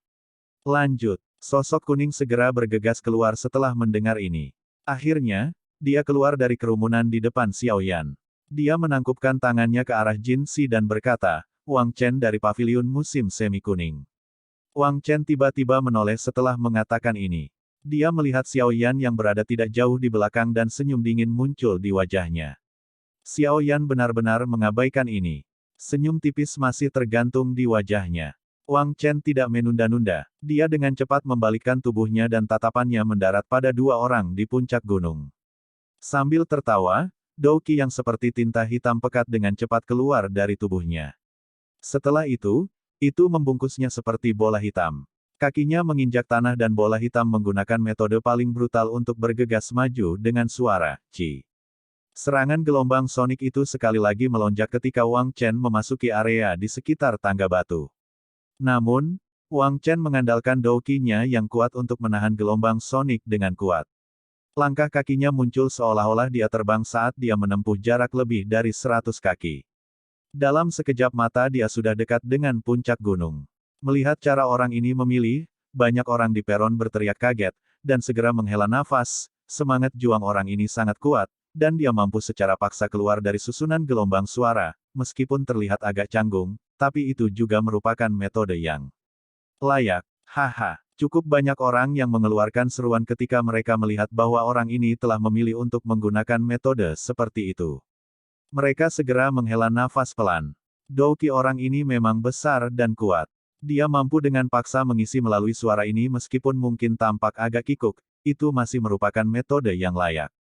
Lanjut. Sosok kuning segera bergegas keluar setelah mendengar ini. Akhirnya, dia keluar dari kerumunan di depan Xiao Yan. Dia menangkupkan tangannya ke arah Jin Si dan berkata, Wang Chen dari paviliun musim semi kuning. Wang Chen tiba-tiba menoleh setelah mengatakan ini. Dia melihat Xiao Yan yang berada tidak jauh di belakang dan senyum dingin muncul di wajahnya. Xiao Yan benar-benar mengabaikan ini. Senyum tipis masih tergantung di wajahnya. Wang Chen tidak menunda-nunda. Dia dengan cepat membalikkan tubuhnya dan tatapannya mendarat pada dua orang di puncak gunung. Sambil tertawa, Douqi yang seperti tinta hitam pekat dengan cepat keluar dari tubuhnya. Setelah itu membungkusnya seperti bola hitam. Kakinya menginjak tanah dan bola hitam menggunakan metode paling brutal untuk bergegas maju dengan suara, Ci. Serangan gelombang sonik itu sekali lagi melonjak ketika Wang Chen memasuki area di sekitar tangga batu. Namun, Wang Chen mengandalkan Douqi-nya yang kuat untuk menahan gelombang sonik dengan kuat. Langkah kakinya muncul seolah-olah dia terbang saat dia menempuh jarak lebih dari 100 kaki. Dalam sekejap mata dia sudah dekat dengan puncak gunung. Melihat cara orang ini memilih, banyak orang di peron berteriak kaget, dan segera menghela nafas. Semangat juang orang ini sangat kuat, dan dia mampu secara paksa keluar dari susunan gelombang suara, meskipun terlihat agak canggung, tapi itu juga merupakan metode yang layak. Haha, cukup banyak orang yang mengeluarkan seruan ketika mereka melihat bahwa orang ini telah memilih untuk menggunakan metode seperti itu. Mereka segera menghela nafas pelan. Douqi orang ini memang besar dan kuat. Dia mampu dengan paksa mengisi melalui suara ini meskipun mungkin tampak agak kikuk, itu masih merupakan metode yang layak.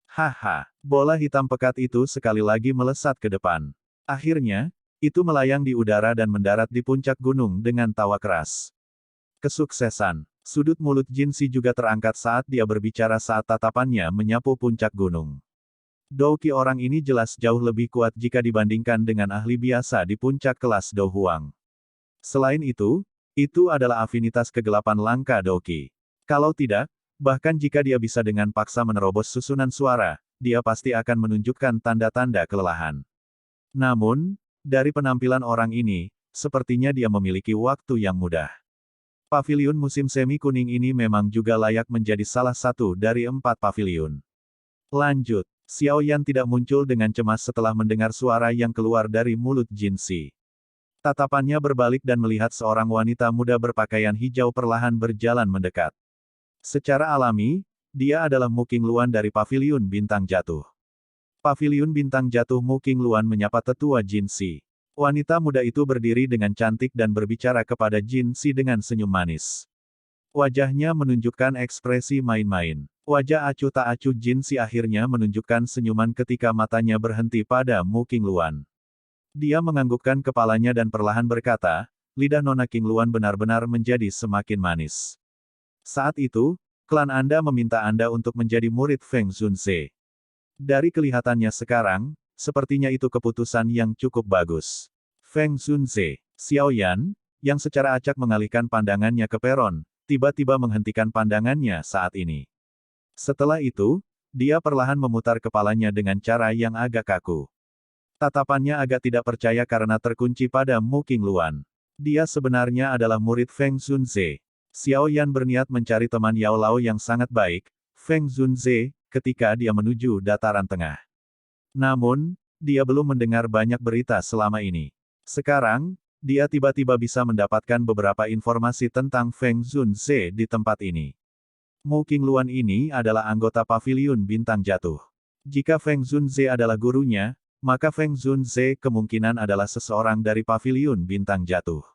Haha, bola hitam pekat itu sekali lagi melesat ke depan. Akhirnya, itu melayang di udara dan mendarat di puncak gunung dengan tawa keras. Kesuksesan. Sudut mulut Jin Si juga terangkat saat dia berbicara saat tatapannya menyapu puncak gunung. Douqi orang ini jelas jauh lebih kuat jika dibandingkan dengan ahli biasa di puncak kelas Dou Huang. Selain itu adalah afinitas kegelapan langka Douqi. Kalau tidak, bahkan jika dia bisa dengan paksa menerobos susunan suara, dia pasti akan menunjukkan tanda-tanda kelelahan. Namun, dari penampilan orang ini, sepertinya dia memiliki waktu yang mudah. Paviliun musim semi kuning ini memang juga layak menjadi salah satu dari 4 paviliun. Lanjut, Xiao Yan tidak muncul dengan cemas setelah mendengar suara yang keluar dari mulut Jin Si. Tatapannya berbalik dan melihat seorang wanita muda berpakaian hijau perlahan berjalan mendekat. Secara alami, dia adalah Mu Qingluan dari Paviliun Bintang Jatuh. Paviliun Bintang Jatuh Mu Qingluan menyapa tetua Jin Si. Wanita muda itu berdiri dengan cantik dan berbicara kepada Jin Si dengan senyum manis. Wajahnya menunjukkan ekspresi main-main. Wajah acuh tak acuh Jin Si akhirnya menunjukkan senyuman ketika matanya berhenti pada Mu Qingluan. Dia menganggukkan kepalanya dan perlahan berkata, lidah Nona Qingluan benar-benar menjadi semakin manis. Saat itu, klan Anda meminta Anda untuk menjadi murid Feng Zunze. Dari kelihatannya sekarang, sepertinya itu keputusan yang cukup bagus. Feng Zunze, Xiao Yan, yang secara acak mengalihkan pandangannya ke peron, tiba-tiba menghentikan pandangannya saat ini. Setelah itu, dia perlahan memutar kepalanya dengan cara yang agak kaku. Tatapannya agak tidak percaya karena terkunci pada Mu Qingluan. Dia sebenarnya adalah murid Feng Zunze. Xiao Yan berniat mencari teman Yao Lao yang sangat baik, Feng Zunze, ketika dia menuju dataran tengah. Namun, dia belum mendengar banyak berita selama ini. Sekarang, dia tiba-tiba bisa mendapatkan beberapa informasi tentang Feng Zunze di tempat ini. Mu Qingluan ini adalah anggota Paviliun Bintang Jatuh. Jika Feng Zunze adalah gurunya, maka Feng Zunze kemungkinan adalah seseorang dari Paviliun Bintang Jatuh.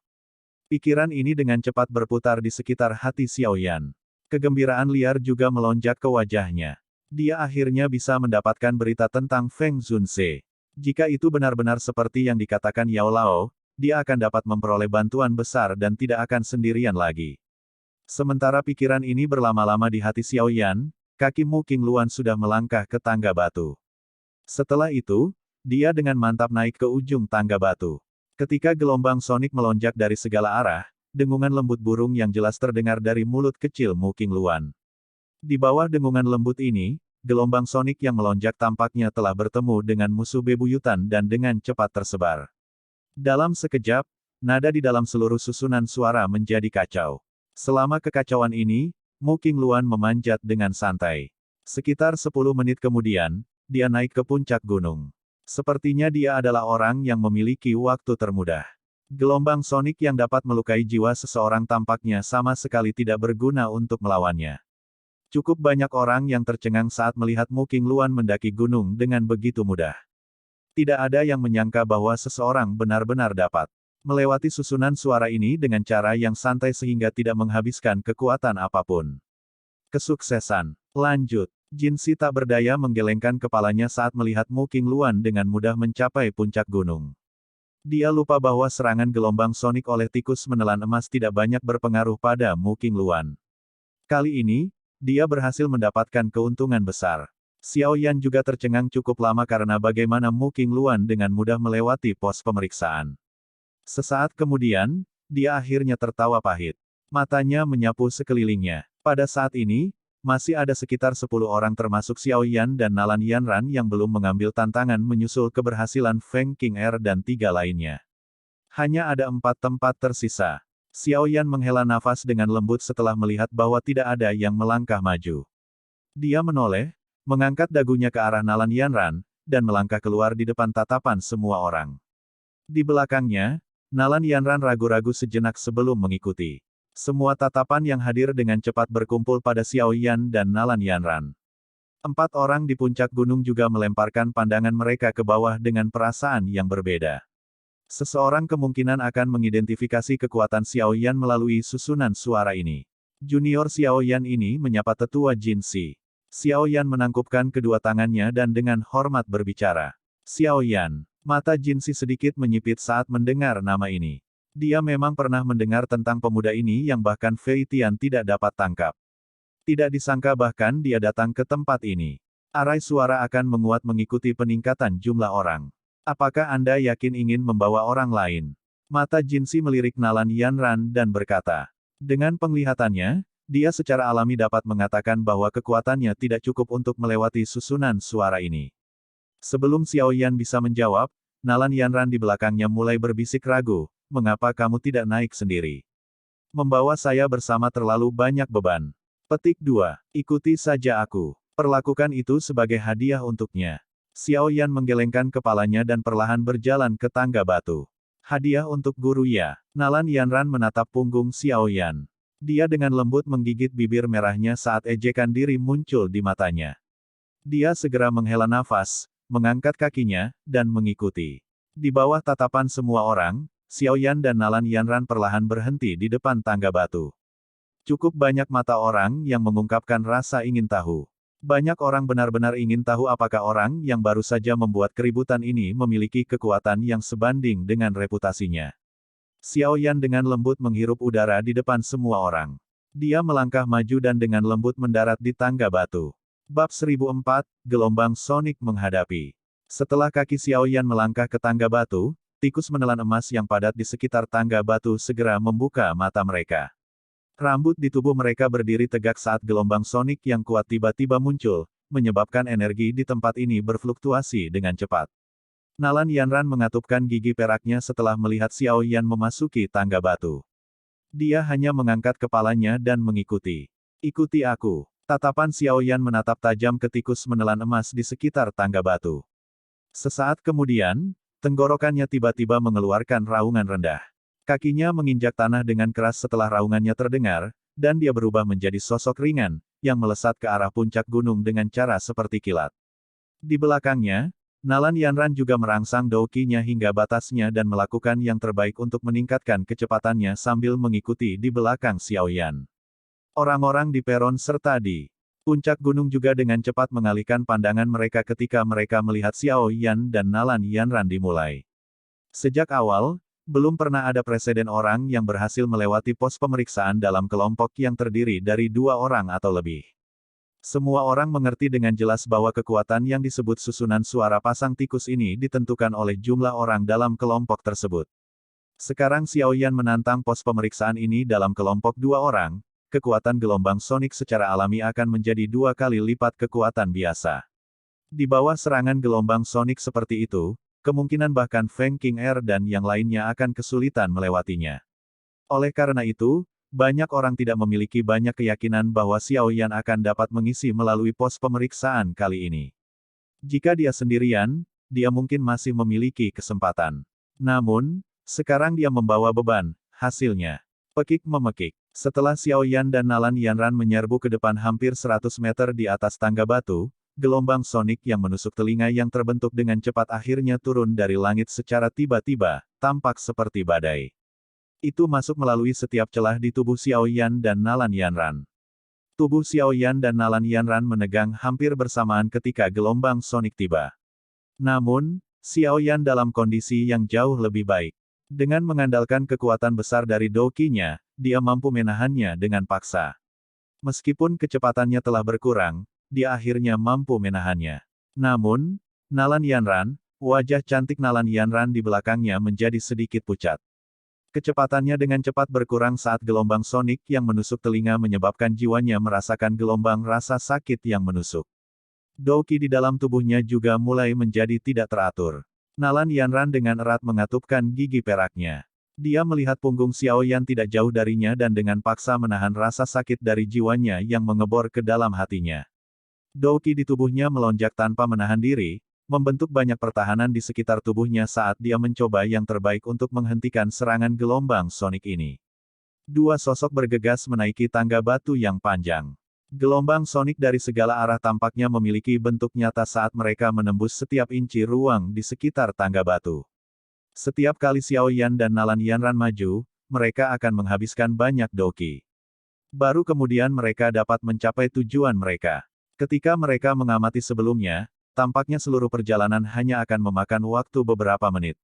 Pikiran ini dengan cepat berputar di sekitar hati Xiao Yan. Kegembiraan liar juga melonjak ke wajahnya. Dia akhirnya bisa mendapatkan berita tentang Feng Zunze. Jika itu benar-benar seperti yang dikatakan Yao Lao, dia akan dapat memperoleh bantuan besar dan tidak akan sendirian lagi. Sementara pikiran ini berlama-lama di hati Xiao Yan, kaki Mu Qingluan sudah melangkah ke tangga batu. Setelah itu, dia dengan mantap naik ke ujung tangga batu. Ketika gelombang sonik melonjak dari segala arah, dengungan lembut burung yang jelas terdengar dari mulut kecil Mu Qingluan. Di bawah dengungan lembut ini, gelombang sonik yang melonjak tampaknya telah bertemu dengan musuh bebuyutan dan dengan cepat tersebar. Dalam sekejap, nada di dalam seluruh susunan suara menjadi kacau. Selama kekacauan ini, Mu Qingluan memanjat dengan santai. Sekitar 10 menit kemudian, dia naik ke puncak gunung. Sepertinya dia adalah orang yang memiliki waktu termudah. Gelombang sonik yang dapat melukai jiwa seseorang tampaknya sama sekali tidak berguna untuk melawannya. Cukup banyak orang yang tercengang saat melihat Mu Qingluan mendaki gunung dengan begitu mudah. Tidak ada yang menyangka bahwa seseorang benar-benar dapat melewati susunan suara ini dengan cara yang santai sehingga tidak menghabiskan kekuatan apapun. Kesuksesan. Lanjut. Jinsi tak berdaya menggelengkan kepalanya saat melihat Mu Qingluan dengan mudah mencapai puncak gunung. Dia lupa bahwa serangan gelombang sonik oleh tikus menelan emas tidak banyak berpengaruh pada Mu Qingluan. Kali ini, dia berhasil mendapatkan keuntungan besar. Xiao Yan juga tercengang cukup lama karena bagaimana Mu Qingluan dengan mudah melewati pos pemeriksaan. Sesaat kemudian, dia akhirnya tertawa pahit. Matanya menyapu sekelilingnya. Pada saat ini, masih ada sekitar 10 orang termasuk Xiao Yan dan Nalan Yanran yang belum mengambil tantangan menyusul keberhasilan Feng Qing'er dan 3 lainnya. Hanya ada 4 tempat tersisa. Xiao Yan menghela nafas dengan lembut setelah melihat bahwa tidak ada yang melangkah maju. Dia menoleh, mengangkat dagunya ke arah Nalan Yanran, dan melangkah keluar di depan tatapan semua orang. Di belakangnya, Nalan Yanran ragu-ragu sejenak sebelum mengikuti. Semua tatapan yang hadir dengan cepat berkumpul pada Xiao Yan dan Nalan Yanran. 4 orang di puncak gunung juga melemparkan pandangan mereka ke bawah dengan perasaan yang berbeda. Seseorang kemungkinan akan mengidentifikasi kekuatan Xiao Yan melalui susunan suara ini. Junior Xiao Yan ini menyapa tetua Jinsi. Xiao Yan menangkupkan kedua tangannya dan dengan hormat berbicara. Xiao Yan. Mata Jinsi sedikit menyipit saat mendengar nama ini. Dia memang pernah mendengar tentang pemuda ini yang bahkan Fei Tian tidak dapat tangkap. Tidak disangka bahkan dia datang ke tempat ini. Arai suara akan menguat mengikuti peningkatan jumlah orang. Apakah Anda yakin ingin membawa orang lain? Mata Jinsi melirik Nalan Yanran dan berkata. Dengan penglihatannya, dia secara alami dapat mengatakan bahwa kekuatannya tidak cukup untuk melewati susunan suara ini. Sebelum Xiao Yan bisa menjawab, Nalan Yanran di belakangnya mulai berbisik ragu. Mengapa kamu tidak naik sendiri? Membawa saya bersama terlalu banyak beban. Petik 2. Ikuti saja aku. Perlakukan itu sebagai hadiah untuknya. Xiao Yan menggelengkan kepalanya dan perlahan berjalan ke tangga batu. Hadiah untuk guru ya. Nalan Yanran menatap punggung Xiao Yan. Dia dengan lembut menggigit bibir merahnya saat ejekan diri muncul di matanya. Dia segera menghela nafas, mengangkat kakinya, dan mengikuti. Di bawah tatapan semua orang, Xiao Yan dan Nalan Yanran perlahan berhenti di depan tangga batu. Cukup banyak mata orang yang mengungkapkan rasa ingin tahu. Banyak orang benar-benar ingin tahu apakah orang yang baru saja membuat keributan ini memiliki kekuatan yang sebanding dengan reputasinya. Xiao Yan dengan lembut menghirup udara di depan semua orang. Dia melangkah maju dan dengan lembut mendarat di tangga batu. Bab 1004, Gelombang Sonik menghadapi. Setelah kaki Xiao Yan melangkah ke tangga batu, tikus menelan emas yang padat di sekitar tangga batu segera membuka mata mereka. Rambut di tubuh mereka berdiri tegak saat gelombang sonik yang kuat tiba-tiba muncul, menyebabkan energi di tempat ini berfluktuasi dengan cepat. Nalan Yanran mengatupkan gigi peraknya setelah melihat Xiao Yan memasuki tangga batu. Dia hanya mengangkat kepalanya dan mengikuti. Ikuti aku. Tatapan Xiao Yan menatap tajam ke tikus menelan emas di sekitar tangga batu. Sesaat kemudian, tenggorokannya tiba-tiba mengeluarkan raungan rendah. Kakinya menginjak tanah dengan keras setelah raungannya terdengar, dan dia berubah menjadi sosok ringan, yang melesat ke arah puncak gunung dengan cara seperti kilat. Di belakangnya, Nalan Yanran juga merangsang doukinya hingga batasnya dan melakukan yang terbaik untuk meningkatkan kecepatannya sambil mengikuti di belakang Xiao Yan. Orang-orang di peron serta di puncak gunung juga dengan cepat mengalihkan pandangan mereka ketika mereka melihat Xiao Yan dan Nalan Yanran dimulai. Sejak awal, belum pernah ada preseden orang yang berhasil melewati pos pemeriksaan dalam kelompok yang terdiri dari 2 orang atau lebih. Semua orang mengerti dengan jelas bahwa kekuatan yang disebut susunan suara pasang tikus ini ditentukan oleh jumlah orang dalam kelompok tersebut. Sekarang Xiao Yan menantang pos pemeriksaan ini dalam kelompok 2 orang, kekuatan gelombang sonik secara alami akan menjadi 2 kali lipat kekuatan biasa. Di bawah serangan gelombang sonik seperti itu, kemungkinan bahkan Feng Qing'er dan yang lainnya akan kesulitan melewatinya. Oleh karena itu, banyak orang tidak memiliki banyak keyakinan bahwa Xiao Yan akan dapat mengisi melalui pos pemeriksaan kali ini. Jika dia sendirian, dia mungkin masih memiliki kesempatan. Namun, sekarang dia membawa beban, hasilnya. Pekik memekik. Setelah Xiao Yan dan Nalan Yanran menyerbu ke depan hampir 100 meter di atas tangga batu, gelombang sonik yang menusuk telinga yang terbentuk dengan cepat akhirnya turun dari langit secara tiba-tiba, tampak seperti badai. Itu masuk melalui setiap celah di tubuh Xiao Yan dan Nalan Yanran. Tubuh Xiao Yan dan Nalan Yanran menegang hampir bersamaan ketika gelombang sonik tiba. Namun, Xiao Yan dalam kondisi yang jauh lebih baik. Dengan mengandalkan kekuatan besar dari Douki-nya, dia mampu menahannya dengan paksa. Meskipun kecepatannya telah berkurang, dia akhirnya mampu menahannya. Namun, Nalan Yanran, wajah cantik Nalan Yanran di belakangnya menjadi sedikit pucat. Kecepatannya dengan cepat berkurang saat gelombang sonik yang menusuk telinga menyebabkan jiwanya merasakan gelombang rasa sakit yang menusuk. Douki di dalam tubuhnya juga mulai menjadi tidak teratur. Nalan Yanran dengan erat mengatupkan gigi peraknya. Dia melihat punggung Xiao Yan tidak jauh darinya dan dengan paksa menahan rasa sakit dari jiwanya yang mengebor ke dalam hatinya. Douki di tubuhnya melonjak tanpa menahan diri, membentuk banyak pertahanan di sekitar tubuhnya saat dia mencoba yang terbaik untuk menghentikan serangan gelombang sonik ini. Dua sosok bergegas menaiki tangga batu yang panjang. Gelombang sonik dari segala arah tampaknya memiliki bentuk nyata saat mereka menembus setiap inci ruang di sekitar tangga batu. Setiap kali Xiao Yan dan Nalan Yanran maju, mereka akan menghabiskan banyak Douki. Baru kemudian mereka dapat mencapai tujuan mereka. Ketika mereka mengamati sebelumnya, tampaknya seluruh perjalanan hanya akan memakan waktu beberapa menit.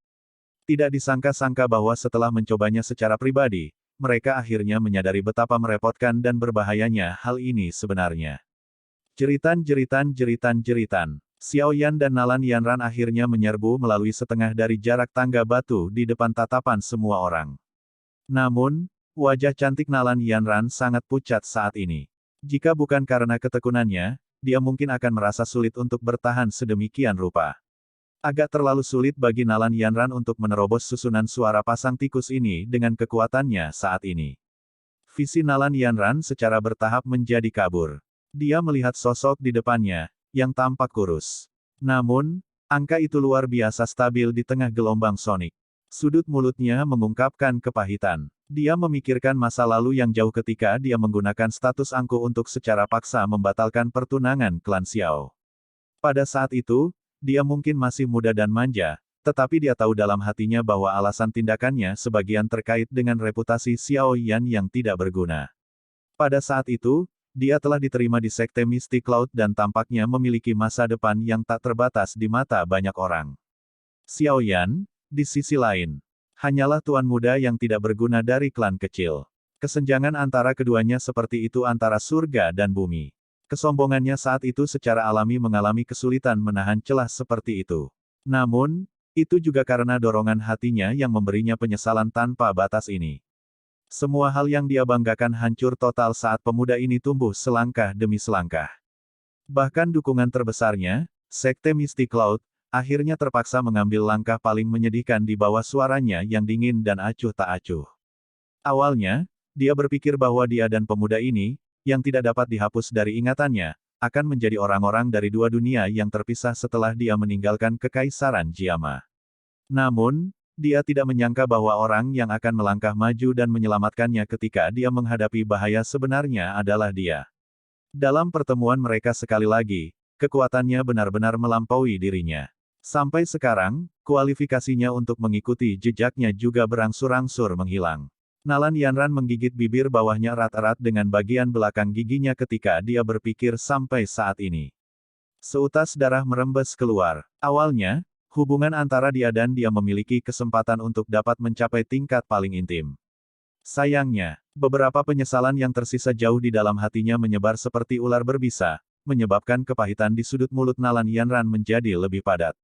Tidak disangka-sangka bahwa setelah mencobanya secara pribadi, mereka akhirnya menyadari betapa merepotkan dan berbahayanya hal ini sebenarnya. Jeritan-jeritan-jeritan-jeritan. Xiao Yan dan Nalan Yanran akhirnya menyerbu melalui setengah dari jarak tangga batu di depan tatapan semua orang. Namun, wajah cantik Nalan Yanran sangat pucat saat ini. Jika bukan karena ketekunannya, dia mungkin akan merasa sulit untuk bertahan sedemikian rupa. Agak terlalu sulit bagi Nalan Yanran untuk menerobos susunan suara pasang tikus ini dengan kekuatannya saat ini. Visi Nalan Yanran secara bertahap menjadi kabur. Dia melihat sosok di depannya, yang tampak kurus. Namun, angka itu luar biasa stabil di tengah gelombang sonik. Sudut mulutnya mengungkapkan kepahitan. Dia memikirkan masa lalu yang jauh ketika dia menggunakan status angkuh untuk secara paksa membatalkan pertunangan klan Xiao. Pada saat itu, dia mungkin masih muda dan manja, tetapi dia tahu dalam hatinya bahwa alasan tindakannya sebagian terkait dengan reputasi Xiao Yan yang tidak berguna. Pada saat itu, dia telah diterima di Sekte Misty Cloud dan tampaknya memiliki masa depan yang tak terbatas di mata banyak orang. Xiao Yan, di sisi lain, hanyalah tuan muda yang tidak berguna dari klan kecil. Kesenjangan antara keduanya seperti itu antara surga dan bumi. Kesombongannya saat itu secara alami mengalami kesulitan menahan celah seperti itu. Namun, itu juga karena dorongan hatinya yang memberinya penyesalan tanpa batas ini. Semua hal yang dia banggakan hancur total saat pemuda ini tumbuh selangkah demi selangkah. Bahkan dukungan terbesarnya, Sekte Misty Cloud, akhirnya terpaksa mengambil langkah paling menyedihkan di bawah suaranya yang dingin dan acuh tak acuh. Awalnya, dia berpikir bahwa dia dan pemuda ini, yang tidak dapat dihapus dari ingatannya, akan menjadi orang-orang dari dua dunia yang terpisah setelah dia meninggalkan Kekaisaran Jiama. Namun, dia tidak menyangka bahwa orang yang akan melangkah maju dan menyelamatkannya ketika dia menghadapi bahaya sebenarnya adalah dia. Dalam pertemuan mereka sekali lagi, kekuatannya benar-benar melampaui dirinya. Sampai sekarang, kualifikasinya untuk mengikuti jejaknya juga berangsur-angsur menghilang. Nalan Yanran menggigit bibir bawahnya erat-erat dengan bagian belakang giginya ketika dia berpikir sampai saat ini. Seutas darah merembes keluar. Awalnya, hubungan antara dia dan dia memiliki kesempatan untuk dapat mencapai tingkat paling intim. Sayangnya, beberapa penyesalan yang tersisa jauh di dalam hatinya menyebar seperti ular berbisa, menyebabkan kepahitan di sudut mulut Nalan Yanran menjadi lebih padat.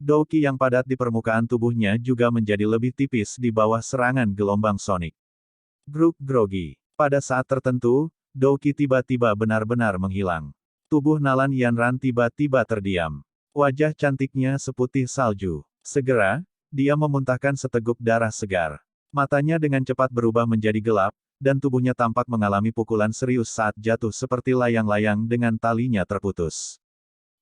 Douki yang padat di permukaan tubuhnya juga menjadi lebih tipis di bawah serangan gelombang sonik. Grogi. Pada saat tertentu, Douki tiba-tiba benar-benar menghilang. Tubuh Nalan Yanran tiba-tiba terdiam. Wajah cantiknya seputih salju. Segera, dia memuntahkan seteguk darah segar. Matanya dengan cepat berubah menjadi gelap, dan tubuhnya tampak mengalami pukulan serius saat jatuh seperti layang-layang dengan talinya terputus.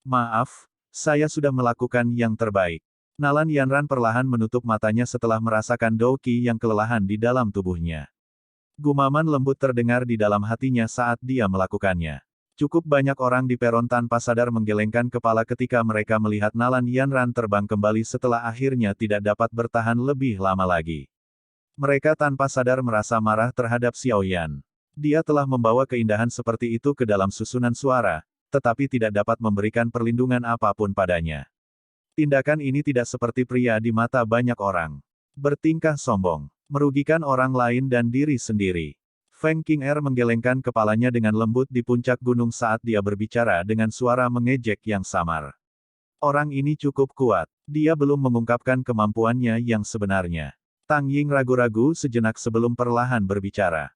Maaf, Saya sudah melakukan yang terbaik. Nalan Yanran perlahan menutup matanya setelah merasakan Douqi yang kelelahan di dalam tubuhnya. Gumaman lembut terdengar di dalam hatinya saat dia melakukannya. Cukup banyak orang di peron tanpa sadar menggelengkan kepala ketika mereka melihat Nalan Yanran terbang kembali setelah akhirnya tidak dapat bertahan lebih lama lagi. Mereka tanpa sadar merasa marah terhadap Xiao Yan. Dia telah membawa keindahan seperti itu ke dalam susunan suara, tetapi tidak dapat memberikan perlindungan apapun padanya. Tindakan ini tidak seperti pria di mata banyak orang. Bertingkah sombong, merugikan orang lain dan diri sendiri. Feng Qing'er menggelengkan kepalanya dengan lembut di puncak gunung saat dia berbicara dengan suara mengejek yang samar. Orang ini cukup kuat. Dia belum mengungkapkan kemampuannya yang sebenarnya. Tang Ying ragu-ragu sejenak sebelum perlahan berbicara.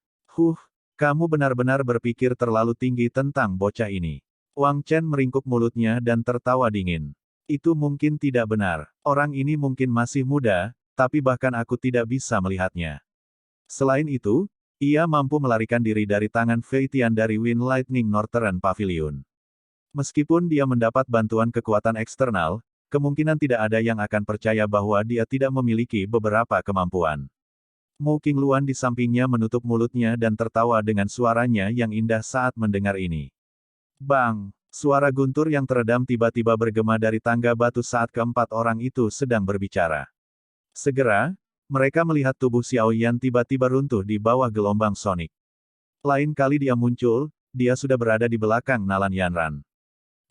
Kamu benar-benar berpikir terlalu tinggi tentang bocah ini. Wang Chen meringkuk mulutnya dan tertawa dingin. Itu mungkin tidak benar. Orang ini mungkin masih muda, tapi bahkan aku tidak bisa melihatnya. Selain itu, ia mampu melarikan diri dari tangan Fei Tian dari Wind Lightning Northern Pavilion. Meskipun dia mendapat bantuan kekuatan eksternal, kemungkinan tidak ada yang akan percaya bahwa dia tidak memiliki beberapa kemampuan. Mu Qingluan di sampingnya menutup mulutnya dan tertawa dengan suaranya yang indah saat mendengar ini. Bang! Suara guntur yang teredam tiba-tiba bergema dari tangga batu saat keempat orang itu sedang berbicara. Segera, mereka melihat tubuh Xiao Yan tiba-tiba runtuh di bawah gelombang sonik. Lain kali dia muncul, dia sudah berada di belakang Nalan Yanran.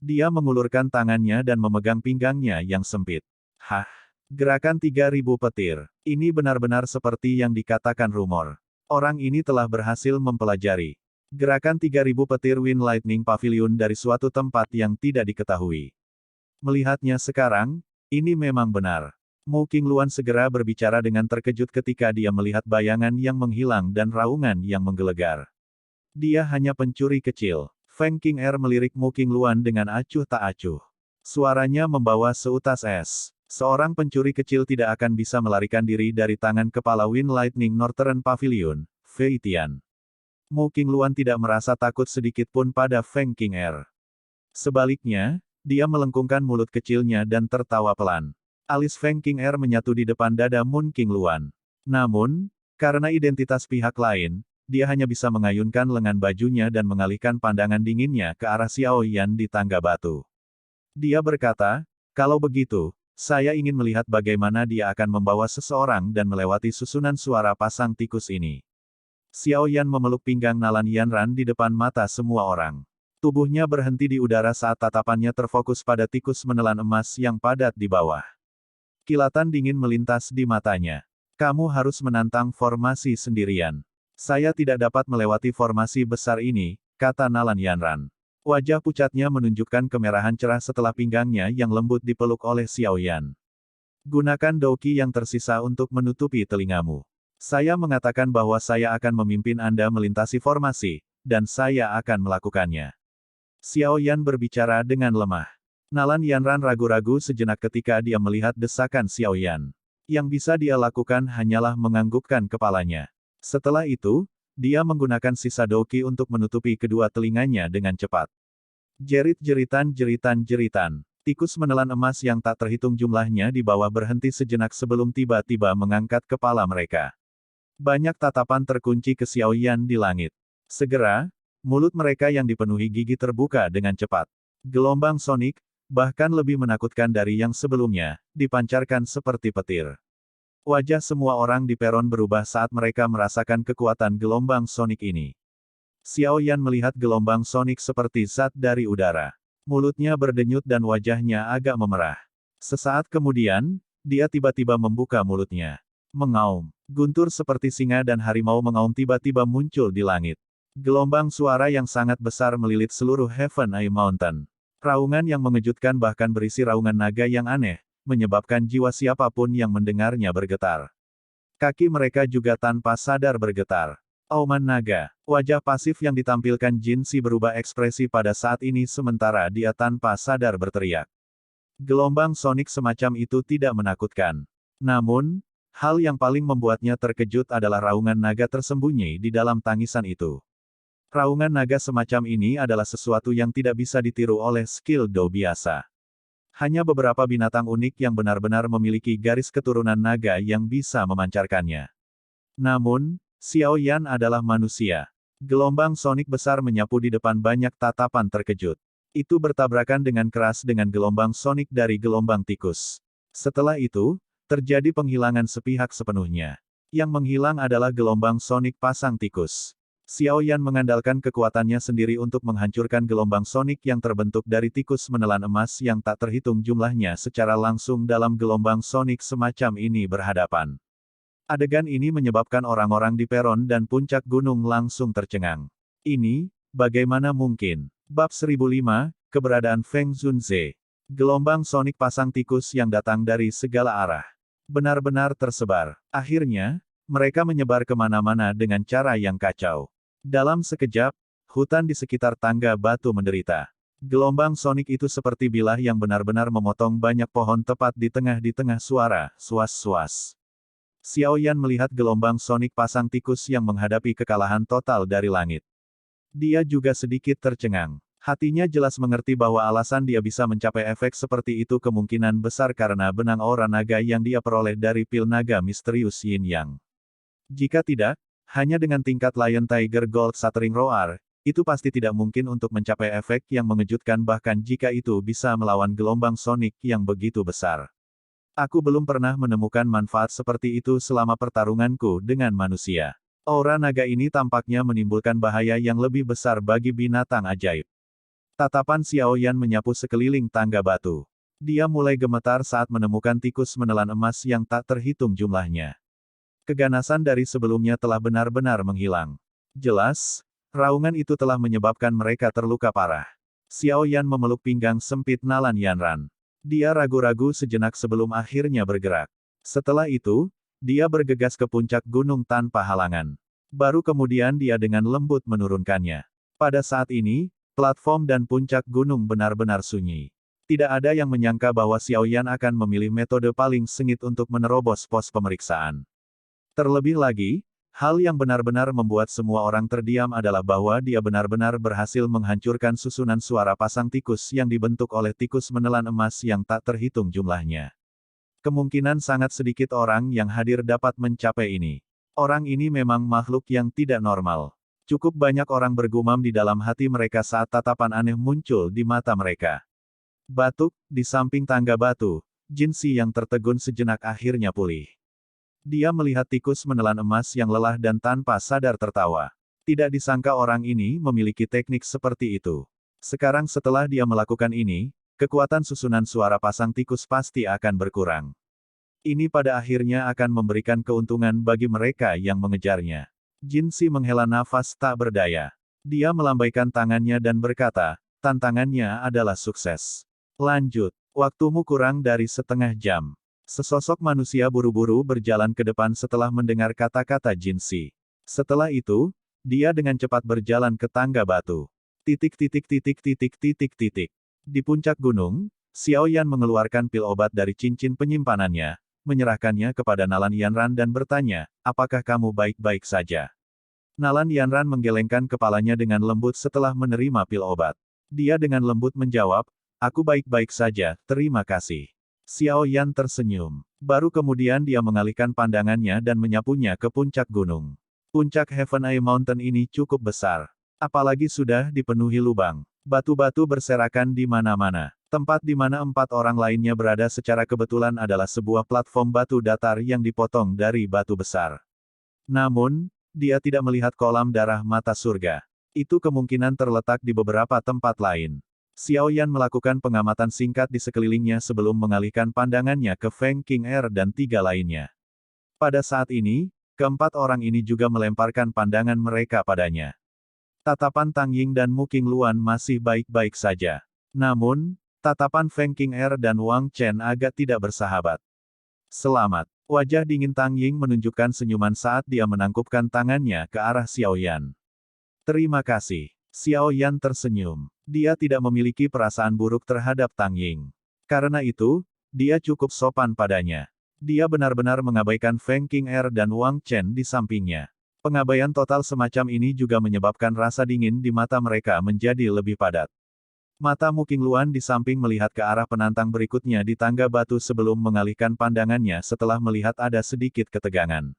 Dia mengulurkan tangannya dan memegang pinggangnya yang sempit. Gerakan 3000 petir. Ini benar-benar seperti yang dikatakan rumor. Orang ini telah berhasil mempelajari gerakan 3000 petir Wind Lightning Pavilion dari suatu tempat yang tidak diketahui. Melihatnya sekarang, ini memang benar. Mu Qingluan segera berbicara dengan terkejut ketika dia melihat bayangan yang menghilang dan raungan yang menggelegar. Dia hanya pencuri kecil. Feng Qing'er melirik Mu Qingluan dengan acuh tak acuh. Suaranya membawa seutas es. Seorang pencuri kecil tidak akan bisa melarikan diri dari tangan kepala Wind Lightning Northern Pavilion, Fei Tian. Mu Qingluan tidak merasa takut sedikit pun pada Feng Qing'er. Sebaliknya, dia melengkungkan mulut kecilnya dan tertawa pelan. Alis Feng Qing'er menyatu di depan dada Mu Qingluan. Namun, karena identitas pihak lain, dia hanya bisa mengayunkan lengan bajunya dan mengalihkan pandangan dinginnya ke arah Xiao Yan di tangga batu. Dia berkata, kalau begitu, saya ingin melihat bagaimana dia akan membawa seseorang dan melewati susunan suara pasang tikus ini. Xiao Yan memeluk pinggang Nalan Yanran di depan mata semua orang. Tubuhnya berhenti di udara saat tatapannya terfokus pada tikus menelan emas yang padat di bawah. Kilatan dingin melintas di matanya. Kamu harus menantang formasi sendirian. Saya tidak dapat melewati formasi besar ini, kata Nalan Yanran. Wajah pucatnya menunjukkan kemerahan cerah setelah pinggangnya yang lembut dipeluk oleh Xiao Yan. Gunakan Douqi yang tersisa untuk menutupi telingamu. Saya mengatakan bahwa saya akan memimpin Anda melintasi formasi, dan saya akan melakukannya. Xiao Yan berbicara dengan lemah. Nalan Yanran ragu-ragu sejenak ketika dia melihat desakan Xiao Yan. Yang bisa dia lakukan hanyalah menganggukkan kepalanya. Setelah itu, dia menggunakan sisa Douqi untuk menutupi kedua telinganya dengan cepat. Jerit-jeritan. Tikus menelan emas yang tak terhitung jumlahnya di bawah berhenti sejenak sebelum tiba-tiba mengangkat kepala mereka. Banyak tatapan terkunci ke Xiao Yan di langit. Segera, mulut mereka yang dipenuhi gigi terbuka dengan cepat. Gelombang sonik, bahkan lebih menakutkan dari yang sebelumnya, dipancarkan seperti petir. Wajah semua orang di peron berubah saat mereka merasakan kekuatan gelombang sonik ini. Xiao Yan melihat gelombang sonik seperti zat dari udara. Mulutnya berdenyut dan wajahnya agak memerah. Sesaat kemudian, dia tiba-tiba membuka mulutnya. Mengaum. Guntur seperti singa dan harimau mengaum tiba-tiba muncul di langit. Gelombang suara yang sangat besar melilit seluruh Heaven Eye Mountain. Raungan yang mengejutkan bahkan berisi raungan naga yang aneh, menyebabkan jiwa siapapun yang mendengarnya bergetar. Kaki mereka juga tanpa sadar bergetar. Auman naga. Wajah pasif yang ditampilkan Jin Si berubah ekspresi pada saat ini sementara dia tanpa sadar berteriak. Gelombang sonik semacam itu tidak menakutkan. Namun, hal yang paling membuatnya terkejut adalah raungan naga tersembunyi di dalam tangisan itu. Raungan naga semacam ini adalah sesuatu yang tidak bisa ditiru oleh skill Do biasa. Hanya beberapa binatang unik yang benar-benar memiliki garis keturunan naga yang bisa memancarkannya. Namun, Xiao Yan adalah manusia. Gelombang sonik besar menyapu di depan banyak tatapan terkejut. Itu bertabrakan dengan keras dengan gelombang sonik dari gelombang tikus. Setelah itu, terjadi penghilangan sepihak sepenuhnya. Yang menghilang adalah gelombang sonik pasang tikus. Xiao Yan mengandalkan kekuatannya sendiri untuk menghancurkan gelombang sonik yang terbentuk dari tikus menelan emas yang tak terhitung jumlahnya secara langsung dalam gelombang sonik semacam ini berhadapan. Adegan ini menyebabkan orang-orang di peron dan puncak gunung langsung tercengang. Ini, bagaimana mungkin? Bab 1005, Keberadaan Feng Zunze. Gelombang sonik pasang tikus yang datang dari segala arah. Benar-benar tersebar. Akhirnya, mereka menyebar kemana-mana dengan cara yang kacau. Dalam sekejap, hutan di sekitar tangga batu menderita. Gelombang sonik itu seperti bilah yang benar-benar memotong banyak pohon tepat di tengah suara, suas-suas. Xiao Yan melihat gelombang sonik pasang tikus yang menghadapi kekalahan total dari langit. Dia juga sedikit tercengang. Hatinya jelas mengerti bahwa alasan dia bisa mencapai efek seperti itu kemungkinan besar karena benang aura naga yang dia peroleh dari pil naga misterius Yin Yang. Jika tidak, hanya dengan tingkat Lion Tiger Gold Shattering Roar, itu pasti tidak mungkin untuk mencapai efek yang mengejutkan bahkan jika itu bisa melawan gelombang sonik yang begitu besar. Aku belum pernah menemukan manfaat seperti itu selama pertarunganku dengan manusia. Aura naga ini tampaknya menimbulkan bahaya yang lebih besar bagi binatang ajaib. Tatapan Xiao Yan menyapu sekeliling tangga batu. Dia mulai gemetar saat menemukan tikus menelan emas yang tak terhitung jumlahnya. Keganasan dari sebelumnya telah benar-benar menghilang. Jelas, raungan itu telah menyebabkan mereka terluka parah. Xiao Yan memeluk pinggang sempit Nalan Yanran. Dia ragu-ragu sejenak sebelum akhirnya bergerak. Setelah itu, dia bergegas ke puncak gunung tanpa halangan. Baru kemudian dia dengan lembut menurunkannya. Pada saat ini, platform dan puncak gunung benar-benar sunyi. Tidak ada yang menyangka bahwa Xiao Yan akan memilih metode paling sengit untuk menerobos pos pemeriksaan. Terlebih lagi, hal yang benar-benar membuat semua orang terdiam adalah bahwa dia benar-benar berhasil menghancurkan susunan suara pasang tikus yang dibentuk oleh tikus menelan emas yang tak terhitung jumlahnya. Kemungkinan sangat sedikit orang yang hadir dapat mencapai ini. Orang ini memang makhluk yang tidak normal. Cukup banyak orang bergumam di dalam hati mereka saat tatapan aneh muncul di mata mereka. Batuk, di samping tangga batu, Jin Si yang tertegun sejenak akhirnya pulih. Dia melihat tikus menelan emas yang lelah dan tanpa sadar tertawa. Tidak disangka orang ini memiliki teknik seperti itu. Sekarang setelah dia melakukan ini, kekuatan susunan suara pasang tikus pasti akan berkurang. Ini pada akhirnya akan memberikan keuntungan bagi mereka yang mengejarnya. Jin Si menghela nafas tak berdaya. Dia melambaikan tangannya dan berkata, tantangannya adalah sukses. Lanjut, waktumu kurang dari setengah jam. Sesosok manusia buru-buru berjalan ke depan setelah mendengar kata-kata Jin Si. Setelah itu, dia dengan cepat berjalan ke tangga batu. Di puncak gunung, Xiao Yan mengeluarkan pil obat dari cincin penyimpanannya, menyerahkannya kepada Nalan Yanran dan bertanya, apakah kamu baik-baik saja? Nalan Yanran menggelengkan kepalanya dengan lembut setelah menerima pil obat. Dia dengan lembut menjawab, aku baik-baik saja, terima kasih. Xiao Yan tersenyum. Baru kemudian dia mengalihkan pandangannya dan menyapunya ke puncak gunung. Puncak Heaven Eye Mountain ini cukup besar. Apalagi sudah dipenuhi lubang. Batu-batu berserakan di mana-mana. Tempat di mana 4 orang lainnya berada secara kebetulan adalah sebuah platform batu datar yang dipotong dari batu besar. Namun, dia tidak melihat kolam darah mata surga. Itu kemungkinan terletak di beberapa tempat lain. Xiao Yan melakukan pengamatan singkat di sekelilingnya sebelum mengalihkan pandangannya ke Feng King dan 3 lainnya. Pada saat ini, keempat orang ini juga melemparkan pandangan mereka padanya. Tatapan Tang Ying dan Mu Qingluan masih baik-baik saja. Namun, tatapan Feng King dan Wang Chen agak tidak bersahabat. Selamat. Wajah dingin Tang Ying menunjukkan senyuman saat dia menangkupkan tangannya ke arah Xiao Yan. Terima kasih. Xiao Yan tersenyum. Dia tidak memiliki perasaan buruk terhadap Tang Ying. Karena itu, dia cukup sopan padanya. Dia benar-benar mengabaikan Feng King dan Wang Chen di sampingnya. Pengabaian total semacam ini juga menyebabkan rasa dingin di mata mereka menjadi lebih padat. Mata Mu Qingluan di samping melihat ke arah penantang berikutnya di tangga batu sebelum mengalihkan pandangannya setelah melihat ada sedikit ketegangan.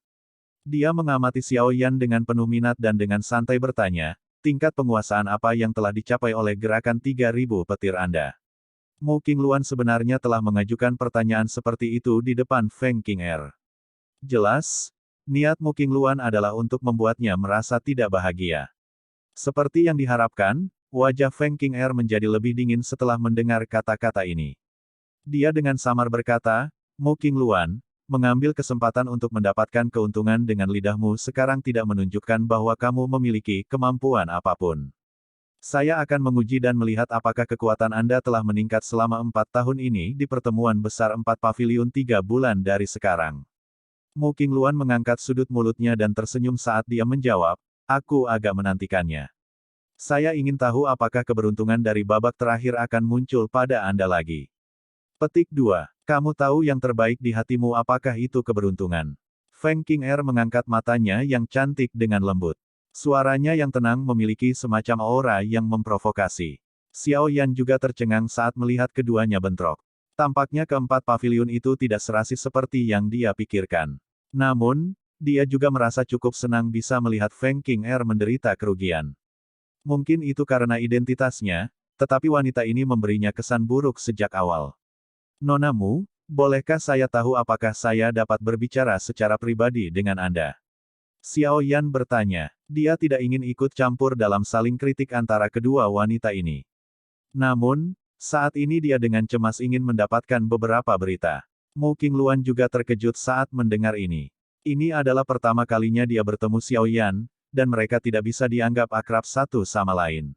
Dia mengamati Xiao Yan dengan penuh minat dan dengan santai bertanya, tingkat penguasaan apa yang telah dicapai oleh gerakan 3.000 petir Anda? Mu Qingluan sebenarnya telah mengajukan pertanyaan seperti itu di depan Feng Qing'er. Jelas, niat Mu Qingluan adalah untuk membuatnya merasa tidak bahagia. Seperti yang diharapkan, wajah Feng Qing'er menjadi lebih dingin setelah mendengar kata-kata ini. Dia dengan samar berkata, Mu Qingluan, mengambil kesempatan untuk mendapatkan keuntungan dengan lidahmu sekarang tidak menunjukkan bahwa kamu memiliki kemampuan apapun. Saya akan menguji dan melihat apakah kekuatan Anda telah meningkat selama 4 tahun ini di pertemuan besar 4 paviliun 3 bulan dari sekarang. Mu Qingluan mengangkat sudut mulutnya dan tersenyum saat dia menjawab, aku agak menantikannya. Saya ingin tahu apakah keberuntungan dari babak terakhir akan muncul pada Anda lagi. Petik 2. Kamu tahu yang terbaik di hatimu apakah itu keberuntungan? Feng Qing'er mengangkat matanya yang cantik dengan lembut. Suaranya yang tenang memiliki semacam aura yang memprovokasi. Xiao Yan juga tercengang saat melihat keduanya bentrok. Tampaknya keempat paviliun itu tidak serasi seperti yang dia pikirkan. Namun, dia juga merasa cukup senang bisa melihat Feng Qing'er menderita kerugian. Mungkin itu karena identitasnya, tetapi wanita ini memberinya kesan buruk sejak awal. Nona Mu, bolehkah saya tahu apakah saya dapat berbicara secara pribadi dengan Anda? Xiao Yan bertanya. Dia tidak ingin ikut campur dalam saling kritik antara kedua wanita ini. Namun, saat ini dia dengan cemas ingin mendapatkan beberapa berita. Mu Qingluan juga terkejut saat mendengar ini. Ini adalah pertama kalinya dia bertemu Xiao Yan, dan mereka tidak bisa dianggap akrab satu sama lain.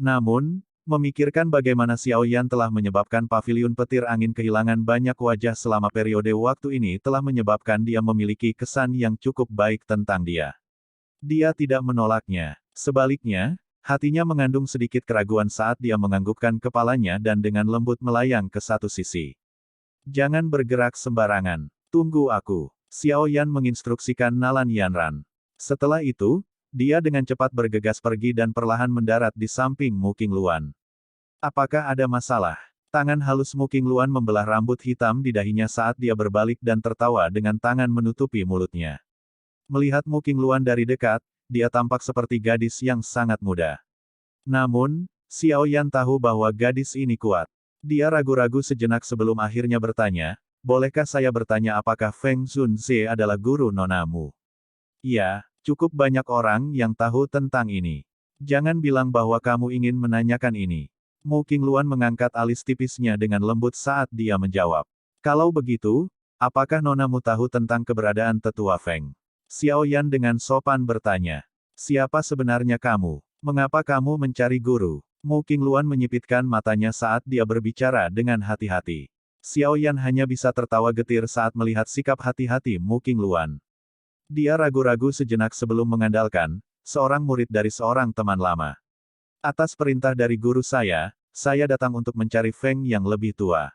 Namun, memikirkan bagaimana Xiao Yan telah menyebabkan paviliun petir angin kehilangan banyak wajah selama periode waktu ini telah menyebabkan dia memiliki kesan yang cukup baik tentang dia. Dia tidak menolaknya. Sebaliknya, hatinya mengandung sedikit keraguan saat dia menganggukkan kepalanya dan dengan lembut melayang ke satu sisi. Jangan bergerak sembarangan. Tunggu aku. Xiao Yan menginstruksikan Nalan Yanran. Setelah itu, dia dengan cepat bergegas pergi dan perlahan mendarat di samping Mu Qingluan. Apakah ada masalah? Tangan halus Mu Qingluan membelah rambut hitam di dahinya saat dia berbalik dan tertawa dengan tangan menutupi mulutnya. Melihat Mu Qingluan dari dekat, dia tampak seperti gadis yang sangat muda. Namun, Xiao Yan tahu bahwa gadis ini kuat. Dia ragu-ragu sejenak sebelum akhirnya bertanya, bolehkah saya bertanya apakah Feng Zunze adalah guru Nona Mu? Iya, cukup banyak orang yang tahu tentang ini. Jangan bilang bahwa kamu ingin menanyakan ini. Mu Qingluan mengangkat alis tipisnya dengan lembut saat dia menjawab. Kalau begitu, apakah Nonamu tahu tentang keberadaan tetua Feng? Xiao Yan dengan sopan bertanya. Siapa sebenarnya kamu? Mengapa kamu mencari guru? Mu Qingluan menyipitkan matanya saat dia berbicara dengan hati-hati. Xiao Yan hanya bisa tertawa getir saat melihat sikap hati-hati Mu Qingluan. Dia ragu-ragu sejenak sebelum mengandalkan, seorang murid dari seorang teman lama. Atas perintah dari guru saya datang untuk mencari Feng yang lebih tua.